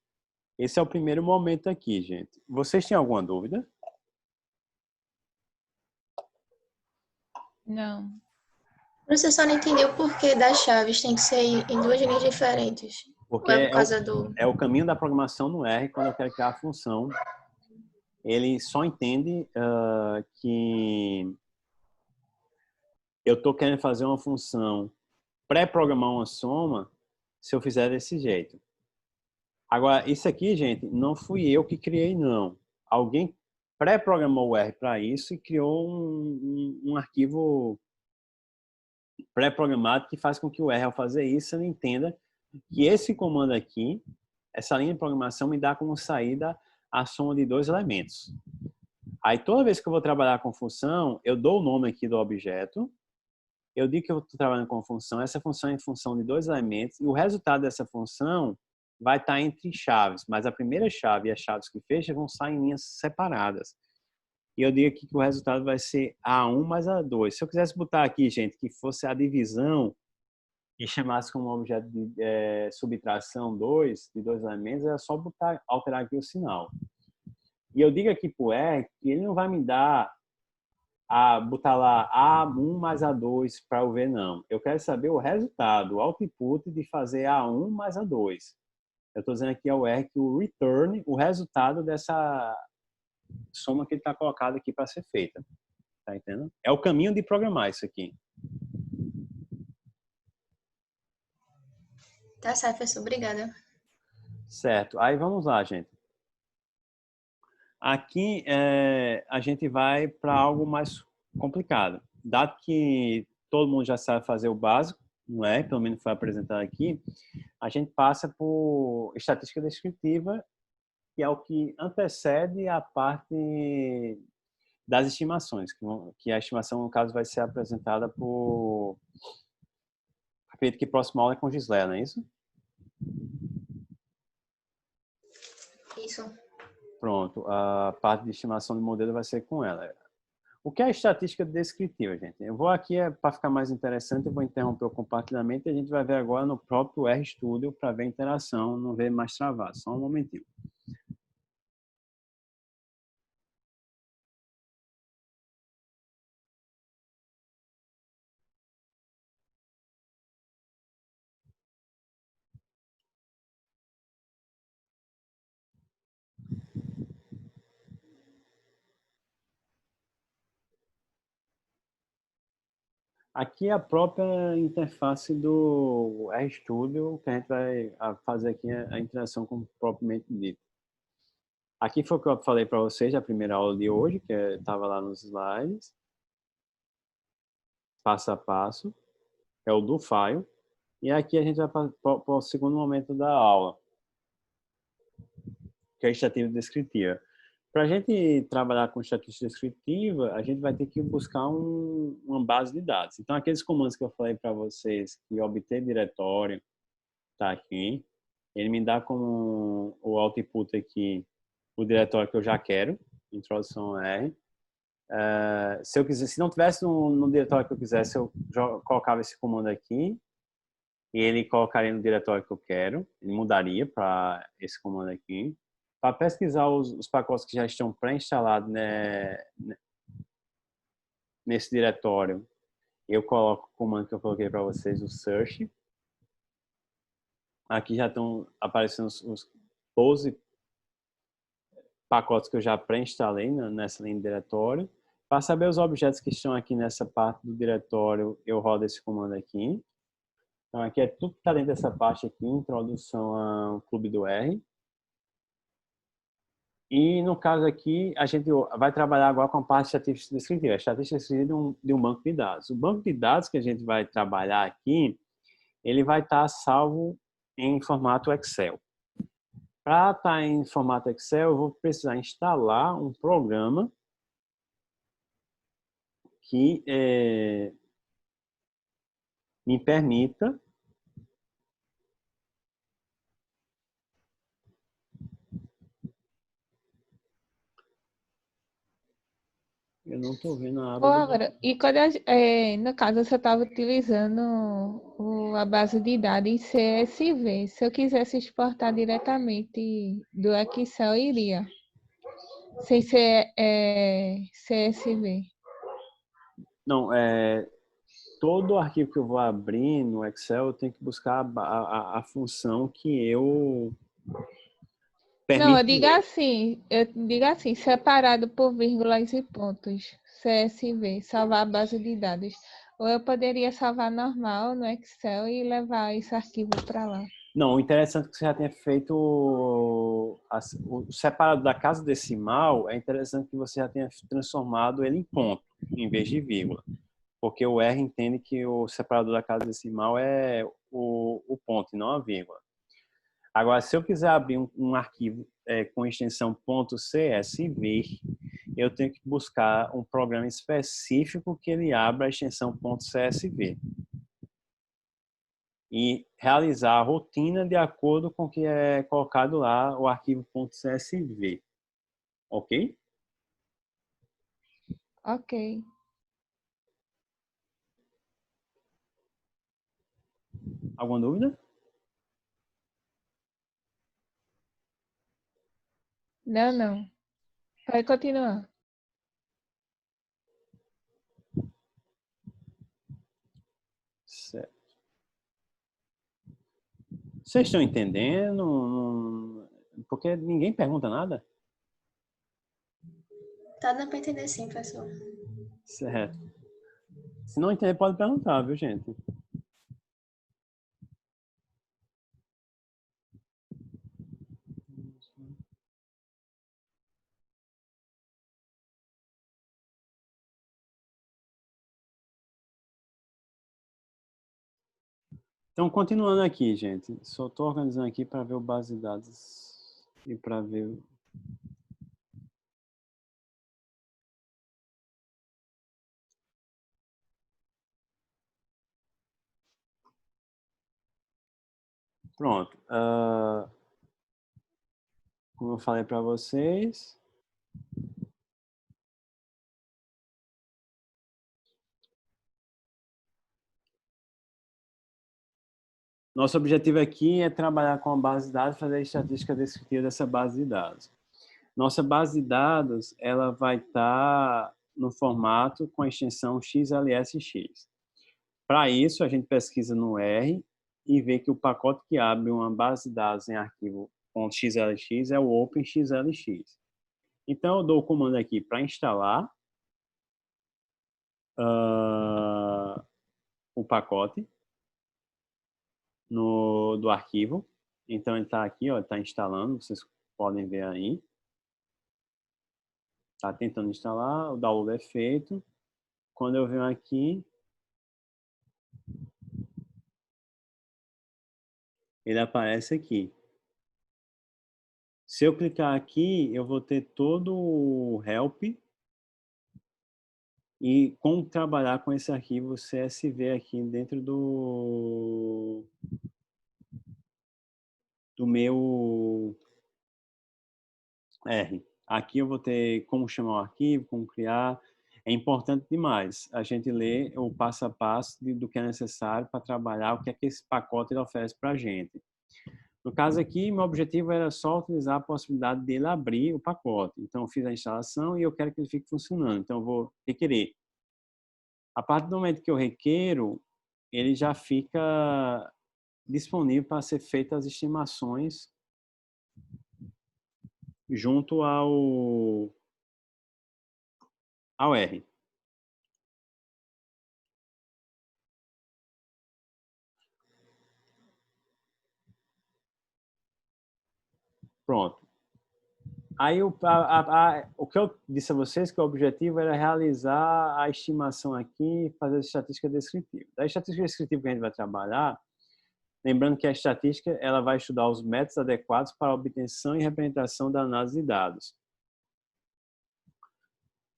Esse é o primeiro momento aqui, gente. Vocês têm alguma dúvida? Não. Você só não entendeu o porquê das chaves tem que ser em duas linhas diferentes. Porque Ou é por causa é o caminho da programação no R, quando eu quero criar a função. Ele só entende que eu estou querendo fazer uma função, pré-programar uma soma, se eu fizer desse jeito. Agora, isso aqui, gente, não fui eu que criei, não. Alguém pré-programou o R para isso e criou um arquivo pré-programado que faz com que o R, ao fazer isso, ele entenda que esse comando aqui, essa linha de programação, me dá como saída a soma de dois elementos. Aí, toda vez que eu vou trabalhar com função, eu dou o nome aqui do objeto, eu digo que eu estou trabalhando com função, essa função é em função de dois elementos, e o resultado dessa função vai estar entre chaves, mas a primeira chave e as chaves que fecham vão estar em linhas separadas. E eu digo aqui que o resultado vai ser A1 mais A2. Se eu quisesse botar aqui, gente, que fosse a divisão e chamasse como objeto de subtração 2, de dois elementos, é só alterar aqui o sinal. E eu digo aqui para o R que ele não vai me dar botar lá A1 mais A2 para eu ver, não. Eu quero saber o resultado, o output de fazer A1 mais A2. Eu estou dizendo aqui ao R que o return, o resultado dessa soma que ele está colocado aqui para ser feita. Tá entendendo? É o caminho de programar isso aqui. Tá certo, professor. Obrigada. Certo. Aí vamos lá, gente. Aqui a gente vai para algo mais complicado. Dado que todo mundo já sabe fazer o básico, não é? Pelo menos foi apresentado aqui, a gente passa por estatística descritiva, que é o que antecede a parte das estimações, que a estimação, no caso, vai ser apresentada por... Acredito que próxima aula é com Gisele, não é isso? Isso. Pronto, a parte de estimação de modelo vai ser com ela. O que é a estatística descritiva, gente? Eu vou aqui, para ficar mais interessante, eu vou interromper o compartilhamento e a gente vai ver agora no próprio RStudio para ver a interação, não ver mais travado. Só um momentinho. Aqui é a própria interface do RStudio, que a gente vai fazer aqui a interação com propriamente dito. Aqui foi o que eu falei para vocês, a primeira aula de hoje, que estava lá nos slides. Passo a passo. É o do file. E aqui a gente vai para o segundo momento da aula, que é a estatística descritiva. Para a gente trabalhar com estatística descritiva, a gente vai ter que buscar uma base de dados. Então, aqueles comandos que eu falei para vocês, que obter diretório, está aqui. Ele me dá como o output aqui o diretório que eu já quero, introdução R. Se eu quiser, se não tivesse no diretório que eu quisesse, eu colocava esse comando aqui e ele colocaria no diretório que eu quero. Ele mudaria para esse comando aqui. Para pesquisar os pacotes que já estão pré-instalados, né, nesse diretório, eu coloco o comando que eu coloquei para vocês, o search. Aqui já estão aparecendo os 12 pacotes que eu já pré-instalei nessa linha de diretório. Para saber os objetos que estão aqui nessa parte do diretório, eu rodo esse comando aqui. Então, aqui é tudo que está dentro dessa parte aqui, introdução ao clube do R. E, no caso aqui, a gente vai trabalhar agora com a parte de estatística descritiva. A estatística descritiva de um banco de dados. O banco de dados que a gente vai trabalhar aqui, ele vai estar salvo em formato Excel. Para estar em formato Excel, eu vou precisar instalar um programa que me permita eu não estou vendo a aba do... Agora, e quando no caso você estava utilizando a base de dados em CSV, se eu quisesse exportar diretamente do Excel, iria, sem ser CSV. Não, todo arquivo que eu vou abrir no Excel, eu tenho que buscar a função que eu Não, permito. eu digo assim, separado por vírgulas e pontos, CSV, salvar a base de dados. Ou eu poderia salvar normal no Excel e levar esse arquivo para lá. Não, o interessante é que você já tenha feito o separado da casa decimal, é interessante que você já tenha transformado ele em ponto, em vez de vírgula. Porque o R entende que o separador da casa decimal é o ponto e não a vírgula. Agora, se eu quiser abrir um arquivo com extensão .csv, eu tenho que buscar um programa específico que ele abra a extensão .csv e realizar a rotina de acordo com o que é colocado lá o arquivo .csv. Ok? Ok. Alguma dúvida? Não. Pode continuar. Certo. Vocês estão entendendo? Porque ninguém pergunta nada? Tá dando pra entender sim, professor. Certo. Se não entender, pode perguntar, viu, gente? Então, continuando aqui, gente. Só estou organizando aqui para ver o base de dados e para ver... Pronto. Como eu falei para vocês... Nosso objetivo aqui é trabalhar com a base de dados, fazer a estatística descritiva dessa base de dados. Nossa base de dados, ela vai estar no formato com a extensão XLSX. Para isso, a gente pesquisa no R e vê que o pacote que abre uma base de dados em arquivo .xlx é o OpenXLX. Então, eu dou o comando aqui para instalar o pacote do arquivo. Então, ele está aqui, está instalando, vocês podem ver aí. Está tentando instalar, o download é feito. Quando eu venho aqui, ele aparece aqui. Se eu clicar aqui, eu vou ter todo o help e como trabalhar com esse arquivo CSV aqui dentro do meu R. Aqui eu vou ter como chamar o arquivo, como criar. É importante demais a gente ler o passo a passo do que é necessário para trabalhar, o que é que esse pacote ele oferece para a gente. No caso aqui, meu objetivo era só utilizar a possibilidade dele abrir o pacote. Então, eu fiz a instalação e eu quero que ele fique funcionando. Então, eu vou requerer. A partir do momento que eu requeiro, ele já fica disponível para ser feitas as estimações junto ao R. Pronto. Aí o que eu disse a vocês que o objetivo era realizar a estimação aqui, fazer a estatística descritiva. Da estatística descritiva que a gente vai trabalhar, lembrando que a estatística ela vai estudar os métodos adequados para a obtenção e representação da análise de dados.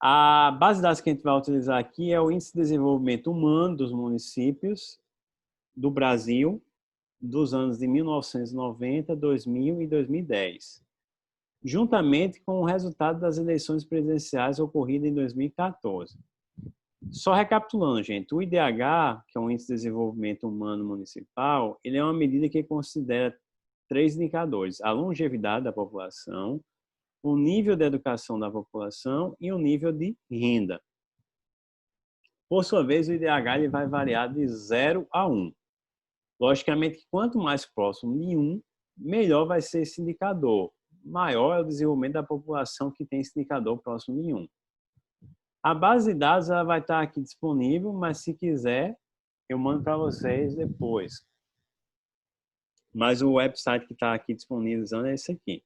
A base de dados que a gente vai utilizar aqui é o Índice de Desenvolvimento Humano dos Municípios do Brasil, dos anos de 1990, 2000 e 2010, juntamente com o resultado das eleições presidenciais ocorridas em 2014. Só recapitulando, gente, o IDH, que é o Índice de Desenvolvimento Humano Municipal, ele é uma medida que considera 3 indicadores: a longevidade da população, o nível de educação da população e o nível de renda. Por sua vez, o IDH ele vai variar de 0 a 1. Logicamente, quanto mais próximo de 1, melhor vai ser esse indicador. Maior é o desenvolvimento da população que tem esse indicador próximo de 1. A base de dados ela vai estar aqui disponível, mas se quiser, eu mando para vocês depois. Mas o website que está aqui disponibilizando é esse aqui.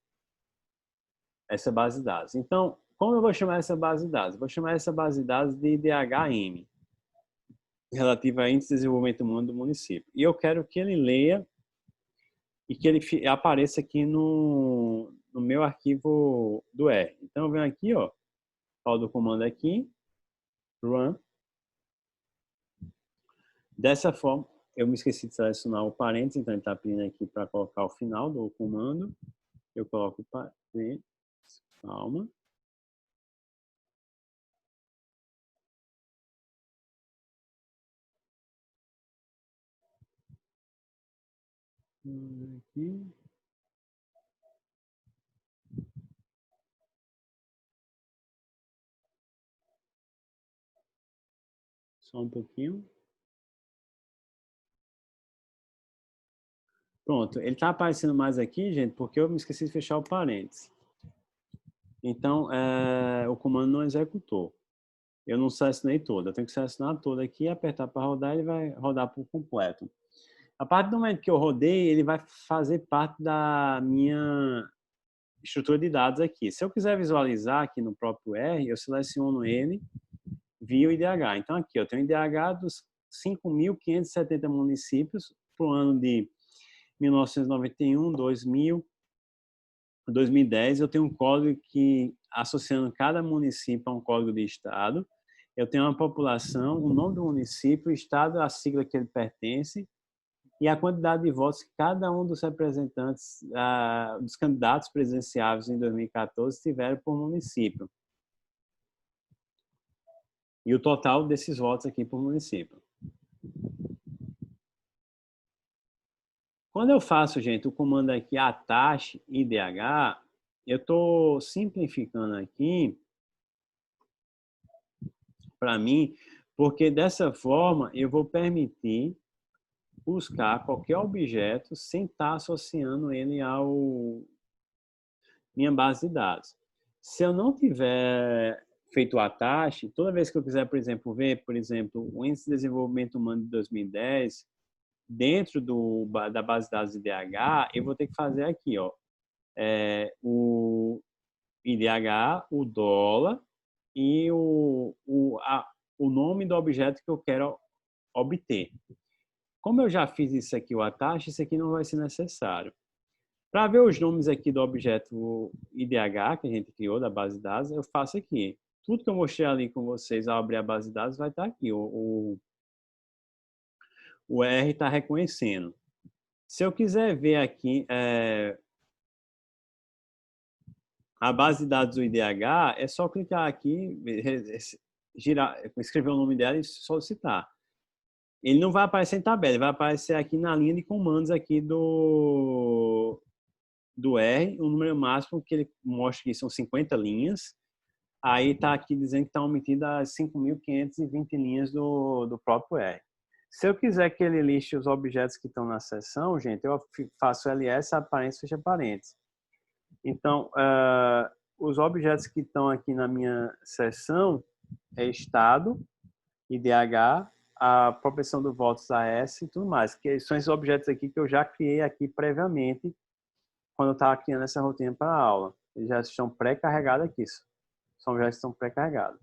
Essa base de dados. Então, como eu vou chamar essa base de dados? Vou chamar essa base de dados de IDHM, relativa a Índice de Desenvolvimento Humano do município. E eu quero que ele leia e que ele apareça aqui no meu arquivo do R. Então, eu venho aqui, ó, do comando aqui, run. Dessa forma, eu me esqueci de selecionar o parênteses, então ele está pedindo aqui para colocar o final do comando. Eu coloco o parênteses, calma. Aqui. Só um pouquinho. Pronto, ele está aparecendo mais aqui, gente, porque eu me esqueci de fechar o parênteses. Então, o comando não executou. Eu não selecionei todo. Eu tenho que selecionar todo aqui, apertar para rodar, ele vai rodar por completo. A partir do momento que eu rodei, ele vai fazer parte da minha estrutura de dados aqui. Se eu quiser visualizar aqui no próprio R, eu seleciono ele via o IDH. Então, aqui eu tenho o IDH dos 5.570 municípios para o ano de 1991, 2000, 2010. Eu tenho um código que, associando cada município a um código de estado, eu tenho uma população, o nome do município, o estado, a sigla que ele pertence e a quantidade de votos que cada um dos representantes, dos candidatos presidenciáveis em 2014 tiveram por município. E o total desses votos aqui por município. Quando eu faço, gente, o comando aqui atache IDH, eu estou simplificando aqui para mim, porque dessa forma eu vou permitir buscar qualquer objeto sem estar associando ele ao minha base de dados. Se eu não tiver feito o atache, toda vez que eu quiser, por exemplo, ver, o Índice de Desenvolvimento Humano de 2010, dentro da base de dados IDH, eu vou ter que fazer aqui, ó, o IDH, o dólar e o nome do objeto que eu quero obter. Como eu já fiz isso aqui, o atache, isso aqui não vai ser necessário. Para ver os nomes aqui do objeto IDH que a gente criou da base de dados, eu faço aqui. Tudo que eu mostrei ali com vocês ao abrir a base de dados vai estar aqui. O R está reconhecendo. Se eu quiser ver aqui a base de dados do IDH, é só clicar aqui, girar, escrever o nome dela e solicitar. Ele não vai aparecer em tabela, ele vai aparecer aqui na linha de comandos aqui do R, o número máximo que ele mostra que são 50 linhas. Aí está aqui dizendo que está omitido as 5.520 linhas do próprio R. Se eu quiser que ele liste os objetos que estão na seção, gente, eu faço ls, parênteses, fecha parênteses. Então, os objetos que estão aqui na minha seção é estado, IDH, a propensão do votos AS e tudo mais, que são esses objetos aqui que eu já criei aqui previamente quando eu estava criando essa rotina para a aula. Eles já estão pré-carregados aqui, são objetos que estão pré-carregados.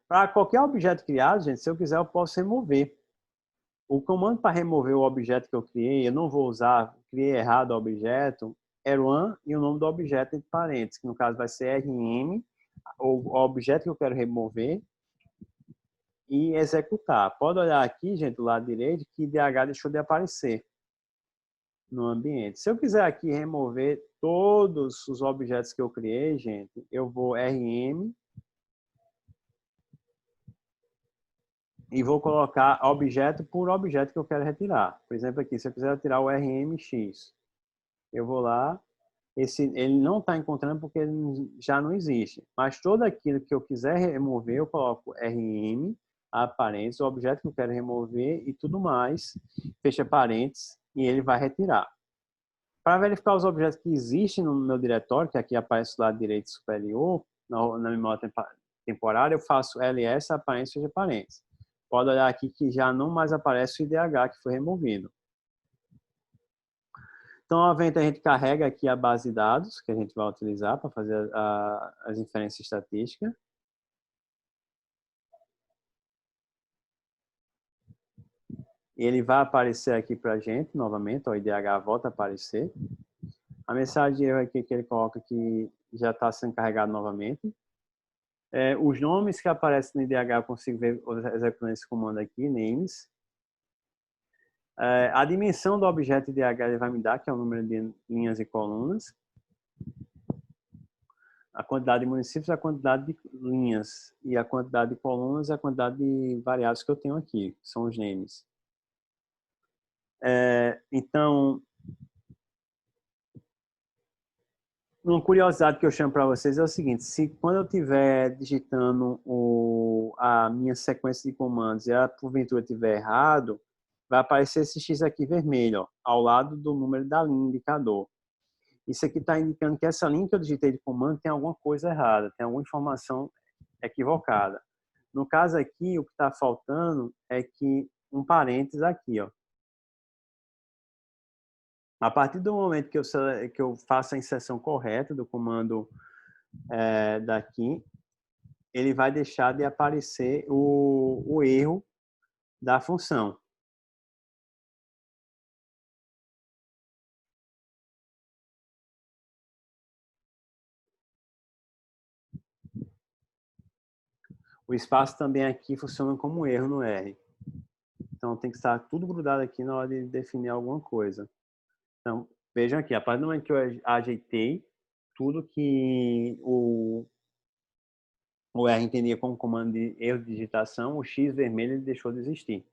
Para qualquer objeto criado, gente, se eu quiser, eu posso remover. O comando para remover o objeto que eu criei, eu não vou usar, criei errado o objeto, R1 e o nome do objeto entre parênteses, que no caso vai ser RM, o objeto que eu quero remover, e executar. Pode olhar aqui, gente, do lado direito, que IDH deixou de aparecer no ambiente. Se eu quiser aqui remover todos os objetos que eu criei, gente, eu vou RM e vou colocar objeto por objeto que eu quero retirar. Por exemplo, aqui, se eu quiser retirar o RMX, eu vou lá, ele não está encontrando porque ele já não existe. Mas todo aquilo que eu quiser remover, eu coloco RM, a parênteses, o objeto que eu quero remover e tudo mais, fecha parênteses, e ele vai retirar. Para verificar os objetos que existem no meu diretório, que aqui aparece do lado direito superior, na memória temporária, eu faço ls, a parênteses, fecha parênteses. Pode olhar aqui que já não mais aparece o IDH que foi removido. Então, novamente, a gente carrega aqui a base de dados que a gente vai utilizar para fazer as inferências estatísticas. Ele vai aparecer aqui para a gente, novamente, o IDH volta a aparecer. A mensagem de erro aqui que ele coloca que já está sendo carregado novamente. Os nomes que aparecem no IDH, eu consigo ver executando esse comando aqui, names. A dimensão do objeto IDH ele vai me dar, que é o número de linhas e colunas. A quantidade de municípios, a quantidade de linhas. E a quantidade de colunas e a quantidade de variáveis que eu tenho aqui, que são os names. Então, uma curiosidade que eu chamo para vocês é o seguinte: se quando eu estiver digitando a minha sequência de comandos e a porventura estiver errado, vai aparecer esse X aqui vermelho, ó, ao lado do número da linha indicador. Isso aqui está indicando que essa linha que eu digitei de comando tem alguma coisa errada, tem alguma informação equivocada. No caso aqui, o que está faltando é que um parênteses aqui, ó. A partir do momento que eu faço a inserção correta do comando daqui, ele vai deixar de aparecer o erro da função. O espaço também aqui funciona como erro no R. Então tem que estar tudo grudado aqui na hora de definir alguma coisa. Então, vejam aqui, a partir do momento que eu ajeitei tudo que o R entendia como comando de erro de digitação, o X vermelho ele deixou de existir.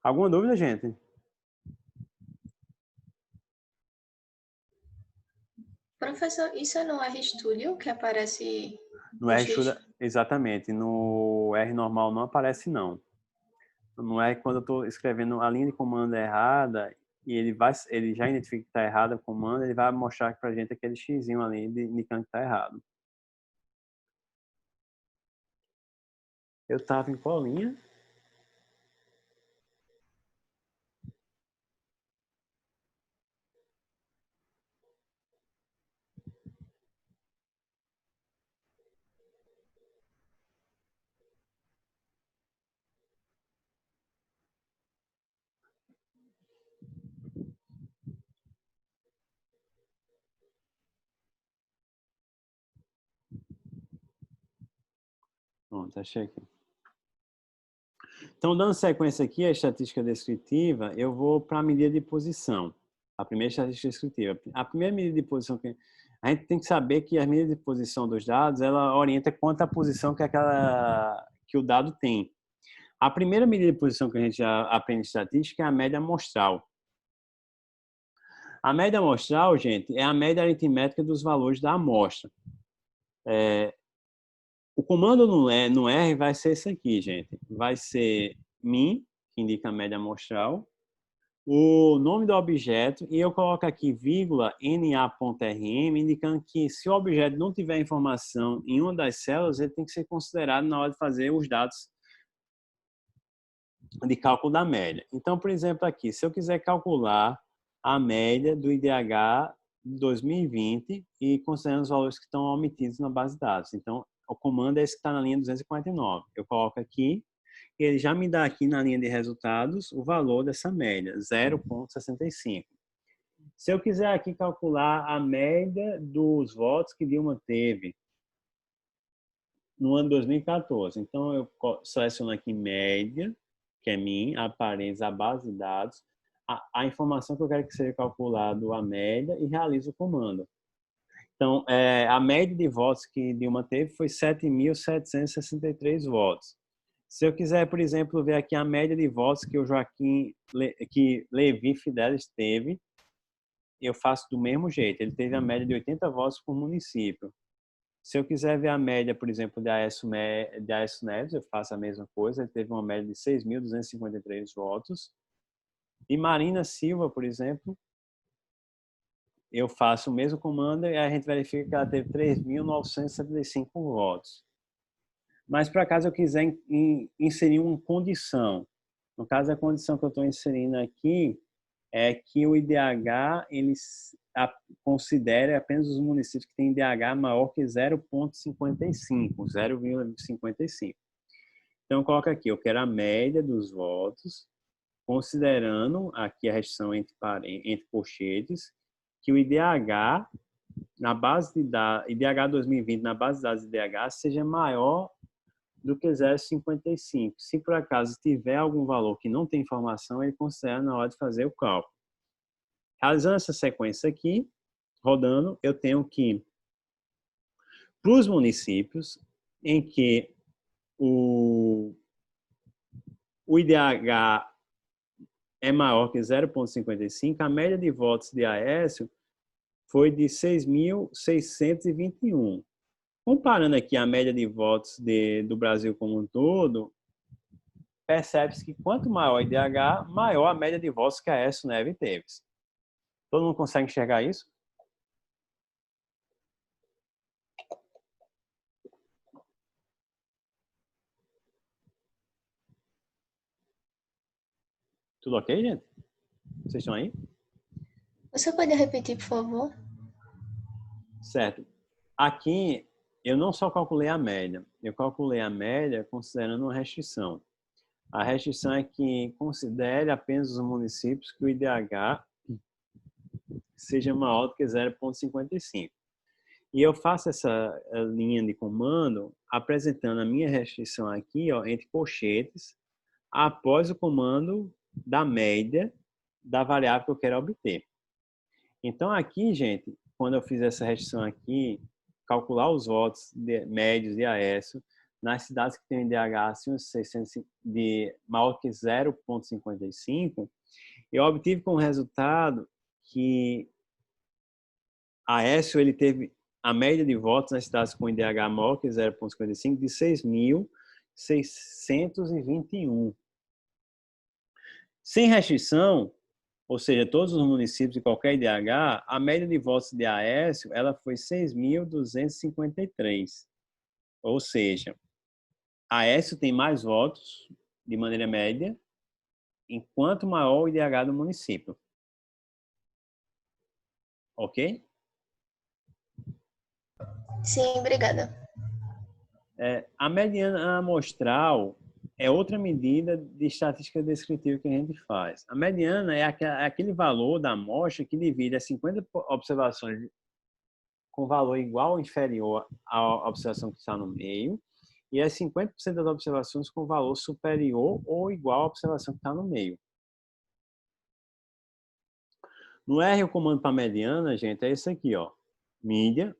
Alguma dúvida, gente? Professor, isso é no RStudio que aparece No R, exatamente. No R normal não aparece, não. No R, quando eu estou escrevendo a linha de comando errada, e ele já identifica que está errado o comando, ele vai mostrar para a gente aquele xizinho ali indicando que está errado. Eu estava em qual linha? Pronto, achei aqui. Então, dando sequência aqui à estatística descritiva, eu vou para a medida de posição. A primeira estatística descritiva. A primeira medida de posição que a gente tem que saber que a medida de posição dos dados, ela orienta quanto à posição que o dado tem. A primeira medida de posição que a gente já aprende em estatística é a média amostral. A média amostral, gente, é a média aritmética dos valores da amostra. O comando no R vai ser esse aqui, gente. Vai ser min, que indica a média amostral, o nome do objeto, e eu coloco aqui vírgula na.rm, indicando que se o objeto não tiver informação em uma das células, ele tem que ser considerado na hora de fazer os dados de cálculo da média. Então, por exemplo, aqui, se eu quiser calcular a média do IDH de 2020 e considerando os valores que estão omitidos na base de dados. Então, o comando é esse que está na linha 249. Eu coloco aqui e ele já me dá aqui na linha de resultados o valor dessa média, 0,65. Se eu quiser aqui calcular a média dos votos que Dilma teve no ano 2014, então eu seleciono aqui média, que é min, aparência, a base de dados, a informação que eu quero que seja calculado a média e realizo o comando. Então, a média de votos que Dilma teve foi 7.763 votos. Se eu quiser, por exemplo, ver aqui a média de votos que o que Levi Fidelis teve, eu faço do mesmo jeito. Ele teve a média de 80 votos por município. Se eu quiser ver a média, por exemplo, de Aécio Neves, eu faço a mesma coisa. Ele teve uma média de 6.253 votos. E Marina Silva, por exemplo, eu faço o mesmo comando e a gente verifica que ela teve 3.975 votos. Mas, por acaso, eu quiser inserir uma condição. No caso, a condição que eu estou inserindo aqui é que o IDH ele considere apenas os municípios que têm IDH maior que 0,55, 0,55. Então, coloca aqui, eu quero a média dos votos, considerando aqui a restrição entre colchetes, que o IDH, na base de dados, IDH 2020, na base de dados de IDH, seja maior do que 0,55. Se por acaso tiver algum valor que não tem informação, ele considera na hora de fazer o cálculo. Realizando essa sequência aqui, rodando, eu tenho que, para os municípios em que o IDH é maior que 0,55, a média de votos de Aécio foi de 6.621. Comparando aqui a média de votos do Brasil como um todo, percebe-se que quanto maior o IDH, maior a média de votos que Aécio Neves teve. Todo mundo consegue enxergar isso? Tudo ok, gente? Vocês estão aí? Você pode repetir, por favor? Certo. Aqui, eu não só calculei a média, eu calculei a média considerando uma restrição. A restrição é que considere apenas os municípios que o IDH seja maior do que 0,55. E eu faço essa linha de comando apresentando a minha restrição aqui, ó, entre colchetes, após o comando da média da variável que eu quero obter. Então, aqui, gente, quando eu fiz essa restrição aqui, calcular os votos médios de Aécio nas cidades que têm IDH acima de 600 maior que 0,55, eu obtive como resultado que Aécio ele teve a média de votos nas cidades com IDH maior que 0,55 de 6.621. Sem restrição, ou seja, todos os municípios de qualquer IDH, a média de votos de Aécio ela foi 6.253. Ou seja, Aécio tem mais votos de maneira média, enquanto maior o IDH do município. Ok? Sim, obrigada. A mediana amostral é outra medida de estatística descritiva que a gente faz. A mediana é aquele valor da amostra que divide as 50 observações com valor igual ou inferior à observação que está no meio e as 50% das observações com valor superior ou igual à observação que está no meio. No R, o comando para mediana, gente, é esse aqui, ó. Mídia,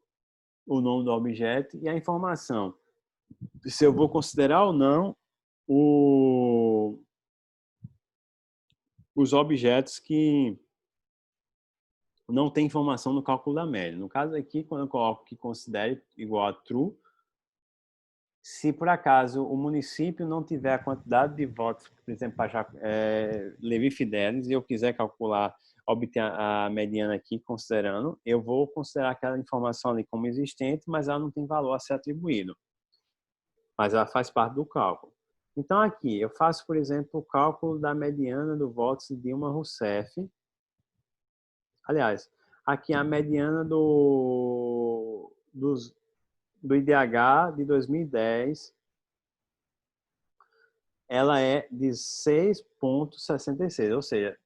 o nome do objeto e a informação. Se eu vou considerar ou não os objetos que não tem informação no cálculo da média. No caso aqui, quando eu coloco que considere igual a true, se por acaso o município não tiver a quantidade de votos, por exemplo, para Levi Fidelis, e eu quiser calcular, obter a mediana aqui, considerando, eu vou considerar aquela informação ali como existente, mas ela não tem valor a ser atribuído. Mas ela faz parte do cálculo. Então, aqui, eu faço, por exemplo, o cálculo da mediana do votos de Dilma Rousseff. Aliás, aqui a mediana do IDH de 2010, ela é de 6,66, ou seja,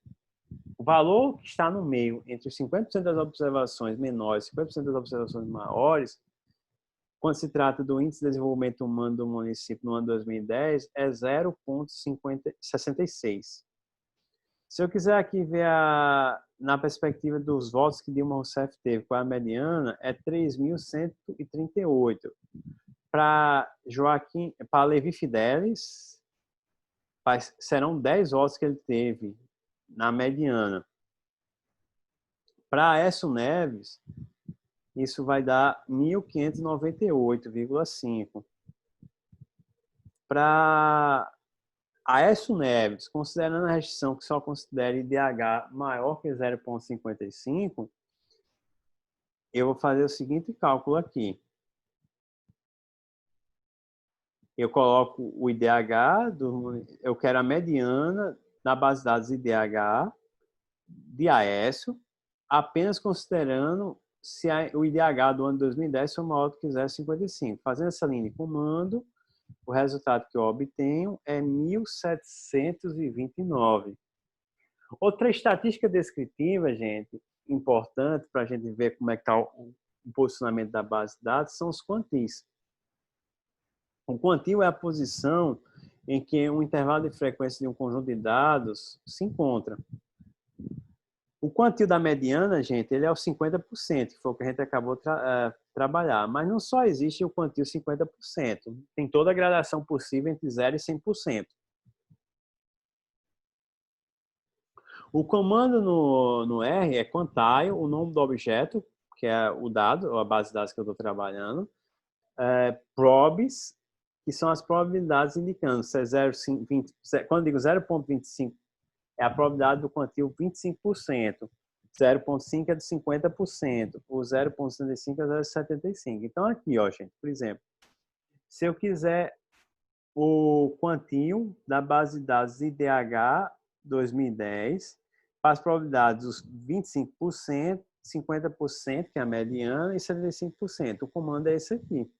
o valor que está no meio entre os 50% das observações menores e 50% das observações maiores, quando se trata do Índice de Desenvolvimento Humano do município no ano 2010, é 0,66. Se eu quiser aqui ver na perspectiva dos votos que Dilma Rousseff teve, qual é a mediana, é 3.138. Para Levi Fidelis, serão 10 votos que ele teve na mediana. Para Aécio Neves, isso vai dar 1.598,5. Para Aécio Neves, considerando a restrição que só considera IDH maior que 0,55, eu vou fazer o seguinte cálculo aqui. Eu coloco o IDH, eu quero a mediana da base de dados IDH de Aécio, apenas considerando se o IDH do ano 2010 for maior do que 0,55. Fazendo essa linha de comando, o resultado que eu obtenho é 1.729. Outra estatística descritiva, gente, importante para a gente ver como é que está o posicionamento da base de dados, são os quantis. O quantio é a posição em que um intervalo de frequência de um conjunto de dados se encontra. O quantio da mediana, gente, ele é o 50%, que foi o que a gente acabou de trabalhar. Mas não só existe o quantio 50%. Tem toda a gradação possível entre 0% e 100%. O comando no R é quantile, o nome do objeto, que é o dado, ou a base de dados que eu estou trabalhando. Probes, que são as probabilidades indicando se é 0,20, quando eu digo 0,25, é a probabilidade do quantio 25%. 0,5 é de 50%. O 0,75 é 0,75. Então, aqui, ó, gente, por exemplo, se eu quiser o quantio da base de dados IDH 2010, para as probabilidades dos 25%, 50%, que é a mediana, e 75%. O comando é esse aqui.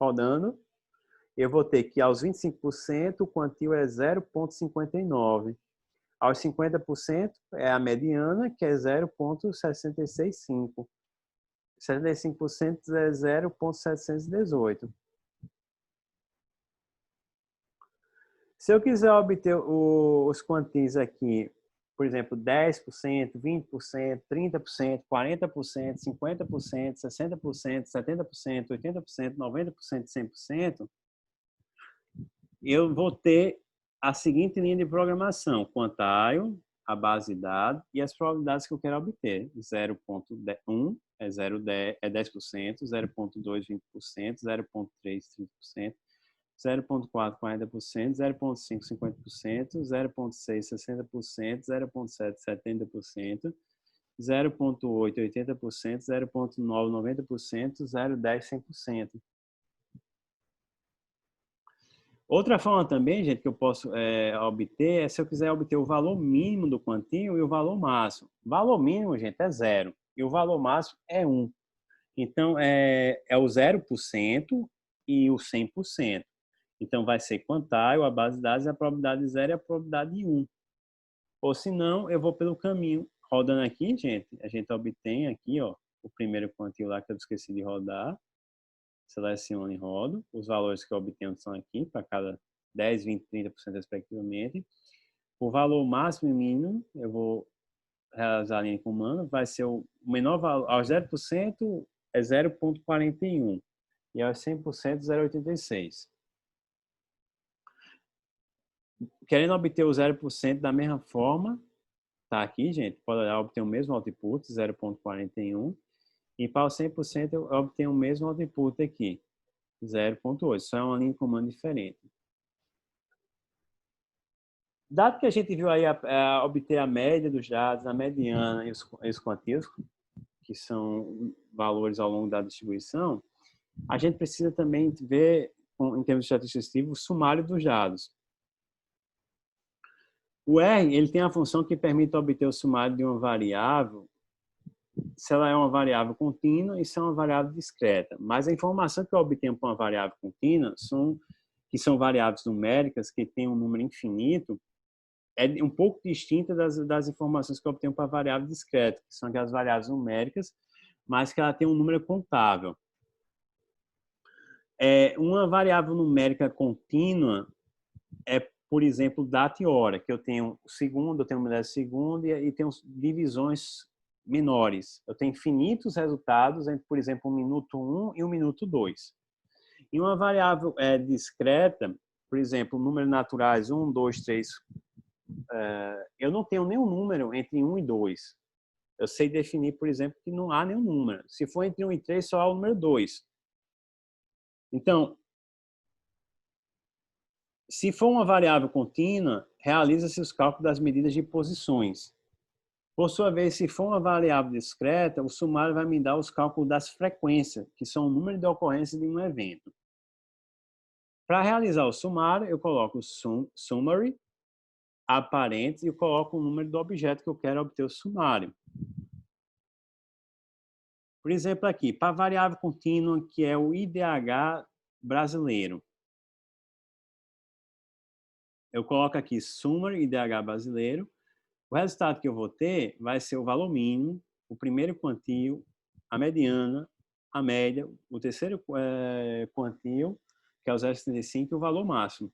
Rodando, eu vou ter que aos 25%, o quantio é 0,59. Aos 50% é a mediana, que é 0,665. 75% é 0,718. Se eu quiser obter os quantis aqui, por exemplo, 10%, 20%, 30%, 40%, 50%, 60%, 70%, 80%, 90%, 100%, eu vou ter a seguinte linha de programação: quantile, a base de dados e as probabilidades que eu quero obter. 0,1 é 0,10, é 10%, 0,2, 20%, 0,3, 30%, 0,4, 40%, 0,5, 50%, 0,6, 60%, 0,7, 70%, 0,8, 80%, 0,9, 90%, 0,10, 100%. Outra forma também, gente, que eu posso obter é se eu quiser obter o valor mínimo do quantio e o valor máximo. O valor mínimo, gente, é 0 e o valor máximo é 1. Então, é o 0% e o 100%. Então, vai ser quantile, a base de dados, a probabilidade de 0 e a probabilidade de 1. Ou se não, eu vou pelo caminho. Rodando aqui, gente, a gente obtém aqui, ó, o primeiro quantio lá que eu esqueci de rodar. seleciono e rodo. Os valores que eu obtenho são aqui, para cada 10, 20, 30% respectivamente. O valor máximo e mínimo, eu vou realizar a linha de comando, vai ser o menor valor, aos 0% é 0,41 e aos 100% 0,86. Querendo obter o 0% da mesma forma, tá aqui, gente, pode olhar, obter o mesmo output, 0,41, e para o 100% eu obtenho o mesmo output aqui, 0,8. Só é uma linha de comando diferente. Dado que a gente viu aí obter a média dos dados, a mediana e os quantios, que são valores ao longo da distribuição, a gente precisa também ver, em termos de estatística distributiva, o sumário dos dados. O R, ele tem a função que permite obter o sumário de uma variável, se ela é uma variável contínua e se é uma variável discreta. Mas a informação que eu obtenho para uma variável contínua, que são variáveis numéricas, que têm um número infinito, é um pouco distinta das informações que eu obtenho para a variável discreta, que são aquelas variáveis numéricas, mas que ela tem um número contável. Uma variável numérica contínua é, por exemplo, data e hora, que eu tenho segundo, eu tenho milésimos e tenho divisões menores. Eu tenho infinitos resultados entre, por exemplo, o minuto 1 e o minuto 2. E uma variável discreta, por exemplo, números naturais 1, 2, 3, eu não tenho nenhum número entre 1 e 2. Eu sei definir, por exemplo, que não há nenhum número. Se for entre 1 e 3, só há o número 2. Então, se for uma variável contínua, realiza-se os cálculos das medidas de posições. Por sua vez, se for uma variável discreta, o sumário vai me dar os cálculos das frequências, que são o número de ocorrência de um evento. Para realizar o sumário, eu coloco o summary, aparente, e eu coloco o número do objeto que eu quero obter o sumário. Por exemplo, aqui, para a variável contínua, que é o IDH brasileiro. Eu coloco aqui summary IDH brasileiro. O resultado que eu vou ter vai ser o valor mínimo, o primeiro quantio, a mediana, a média, o terceiro quantio, que é o 0,75, e o valor máximo.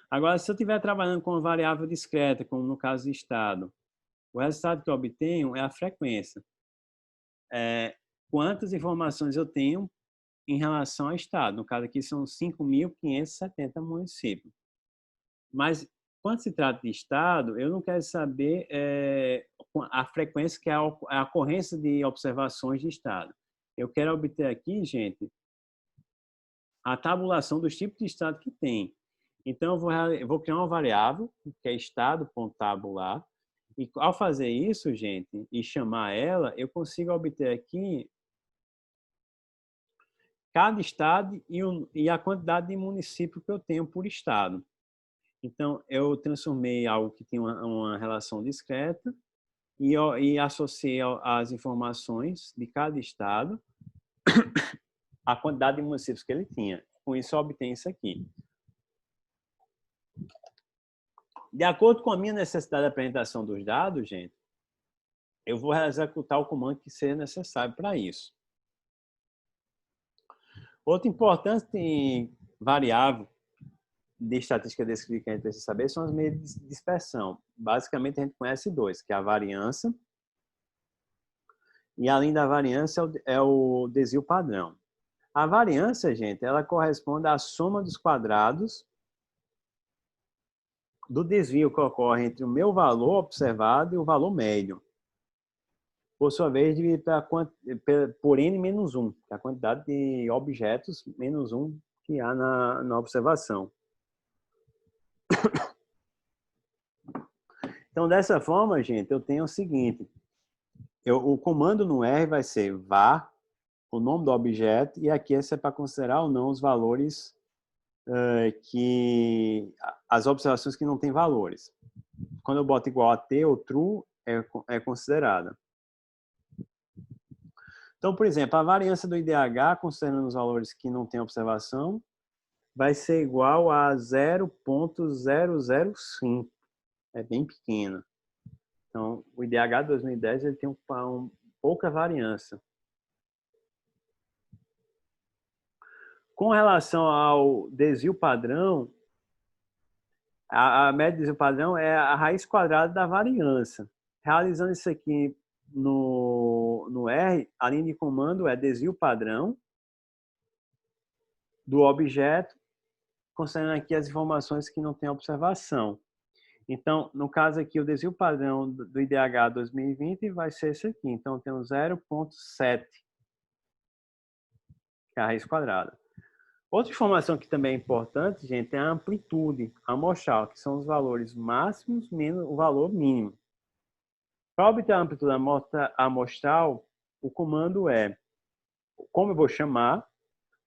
Agora, se eu estiver trabalhando com uma variável discreta, como no caso de estado, o resultado que eu obtenho é a frequência. Quantas informações eu tenho em relação ao estado. No caso aqui são 5.570 municípios. Mas quando se trata de estado, eu não quero saber a frequência que é a ocorrência de observações de estado. Eu quero obter aqui, gente, a tabulação dos tipos de estado que tem. Então, eu vou criar uma variável, que é estado.tabular, e ao fazer isso, gente, e chamar ela, eu consigo obter aqui cada estado e a quantidade de municípios que eu tenho por estado. Então, eu transformei algo que tem uma relação discreta e associei as informações de cada estado à quantidade de municípios que ele tinha. Com isso, eu obtenho isso aqui. De acordo com a minha necessidade de apresentação dos dados, gente, eu vou executar o comando que seja necessário para isso. Outra importante variável de estatística descrita que a gente precisa saber são as medidas de dispersão. Basicamente, a gente conhece dois, que é a variância e, além da variância, é o desvio padrão. A variância, gente, ela corresponde à soma dos quadrados do desvio que ocorre entre o meu valor observado e o valor médio. Por sua vez, dividido por n menos 1, que é a quantidade de objetos menos 1 que há na observação. Então, dessa forma, gente, eu tenho o seguinte. O comando no R vai ser var, o nome do objeto, e aqui esse é para considerar ou não os valores, as observações que não têm valores. Quando eu boto igual a t ou true, é considerada. Então, por exemplo, a variância do IDH, considerando os valores que não têm observação, vai ser igual a 0,005. É bem pequeno. Então, o IDH de 2010 ele tem pouca variância. Com relação ao desvio padrão, a média de desvio padrão é a raiz quadrada da variância. Realizando isso aqui no R, a linha de comando é desvio padrão do objeto, considerando aqui as informações que não tem observação. Então, no caso aqui, o desvio padrão do IDH 2020 vai ser esse aqui. Então, tem 0,7, que é a raiz quadrada. Outra informação que também é importante, gente, é a amplitude amostral, que são os valores máximos menos o valor mínimo. Para obter a amplitude amostral, o comando é, como eu vou chamar,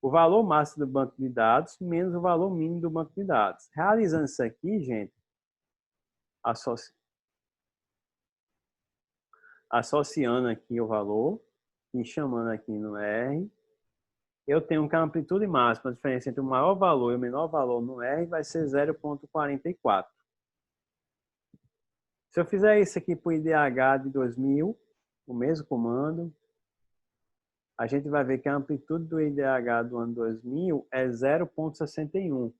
o valor máximo do banco de dados menos o valor mínimo do banco de dados. Realizando isso aqui, gente, associando aqui o valor e chamando aqui no R, eu tenho que a amplitude máxima, a diferença entre o maior valor e o menor valor no R vai ser 0,44. Se eu fizer isso aqui para o IDH de 2000, o mesmo comando, a gente vai ver que a amplitude do IDH do ano 2000 é 0,61.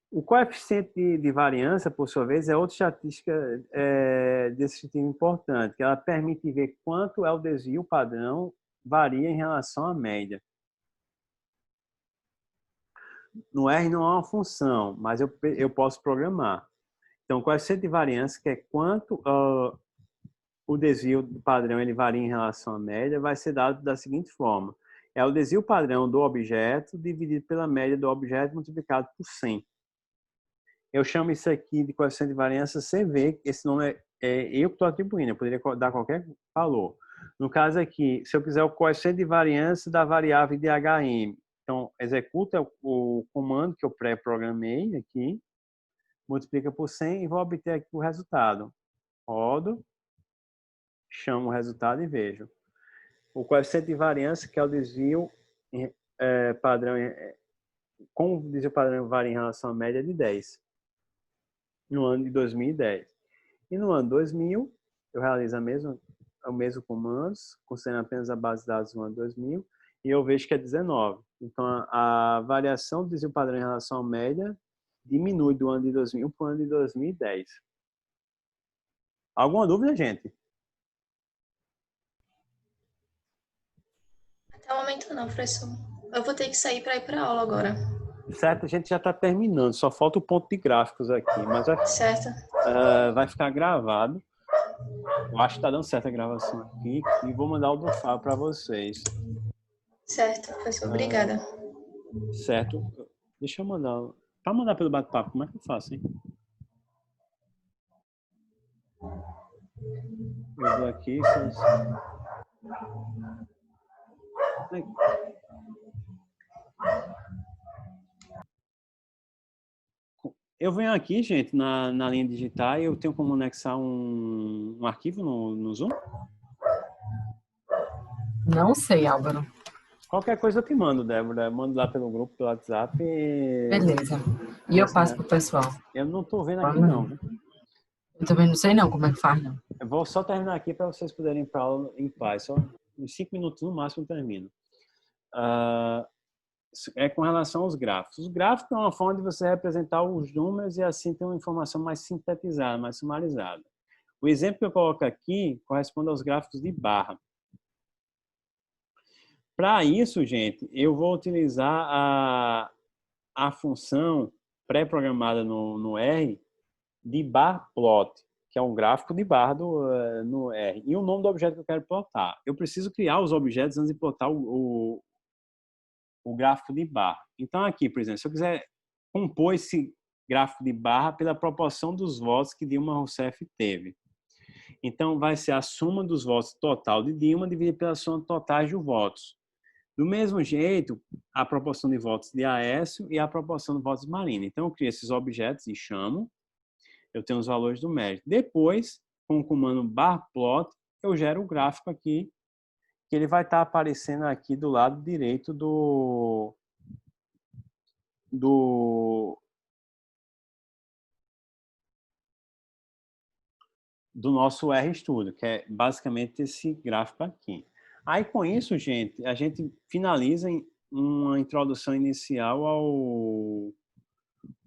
O coeficiente de variância, por sua vez, é outra estatística desse tipo importante, que ela permite ver quanto é o desvio padrão varia em relação à média. No R não há uma função, mas eu posso programar. Então, o coeficiente de variância, que é quanto o desvio padrão ele varia em relação à média, vai ser dado da seguinte forma. É o desvio padrão do objeto dividido pela média do objeto multiplicado por 100. Eu chamo isso aqui de coeficiente de variância CV, esse nome é eu que estou atribuindo, eu poderia dar qualquer valor. No caso aqui, se eu quiser o coeficiente de variância da variável DHM, então executa o comando que eu pré-programei aqui, multiplica por 100 e vou obter aqui o resultado. Rodo, chamo o resultado e vejo. O coeficiente de variância, que é o desvio padrão, como o desvio padrão varia em relação à média de 10, no ano de 2010. E no ano 2000, eu realizo o mesmo comando, considerando apenas a base de dados do ano 2000, e eu vejo que é 19. Então, a variação do desvio padrão em relação à média diminui do ano de 2000 para o ano de 2010. Alguma dúvida, gente? Até o momento não, professor. Eu vou ter que sair para ir para aula agora. Certo, a gente já está terminando, só falta o ponto de gráficos aqui, mas Certo. vai ficar gravado. Eu acho que está dando certo a gravação aqui e vou mandar o do Fábio para vocês. Certo, professor. Obrigada. Certo. Deixa eu mandar. Para mandar pelo bate-papo, como é que eu faço, hein? Eu vou aqui. Eu venho aqui, gente, na linha digital e eu tenho como anexar um arquivo no Zoom? Não sei, Álvaro. Qualquer coisa eu te mando, Débora. Mando lá pelo grupo, pelo WhatsApp. Beleza. E eu passo pro pessoal. Eu não estou vendo aqui, não. Eu também não sei não como é que faz, não. Eu vou só terminar aqui para vocês poderem ir para aula em paz. Só uns 5 minutos no máximo eu termino. É com relação aos gráficos. Os gráficos é uma forma de você representar os números e assim ter uma informação mais sintetizada, mais sumarizada. O exemplo que eu coloco aqui corresponde aos gráficos de barra. Para isso, gente, eu vou utilizar a função pré-programada no R de bar plot, que é um gráfico de barra no R. E o nome do objeto que eu quero plotar. Eu preciso criar os objetos antes de plotar o gráfico de barra. Então, aqui, por exemplo, se eu quiser compor esse gráfico de barra pela proporção dos votos que Dilma Rousseff teve. Então, vai ser a soma dos votos total de Dilma dividida pela soma total de votos. Do mesmo jeito, a proporção de votos de Aécio e a proporção de votos de Marina. Então, eu crio esses objetos e chamo. Eu tenho os valores do mérito. Depois, com o comando barplot, eu gero o gráfico aqui, que ele vai estar aparecendo aqui do lado direito do nosso RStudio, que é basicamente esse gráfico aqui. Aí, com isso, gente, a gente finaliza uma introdução inicial ao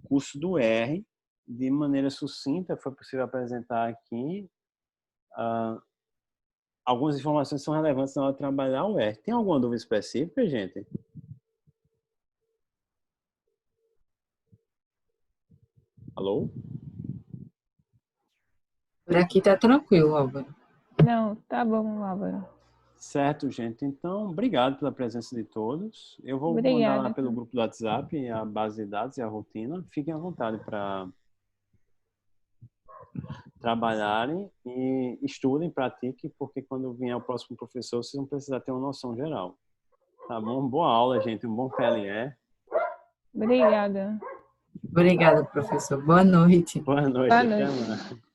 curso do R, de maneira sucinta. Foi possível apresentar aqui algumas informações que são relevantes na hora de trabalhar o R. Tem alguma dúvida específica, gente? Alô? Por aqui tá tranquilo, Álvaro. Não, tá bom, Álvaro. Certo, gente. Então, obrigado pela presença de todos. Eu vou mandar lá Obrigada. pelo grupo do WhatsApp a base de dados e a rotina. Fiquem à vontade para trabalharem e estudem, pratiquem, porque quando vier o próximo professor, vocês vão precisar ter uma noção geral. Tá bom? Boa aula, gente. Um bom PLE. Obrigada. Obrigada, professor. Boa noite. Boa noite. Boa Até noite. mais.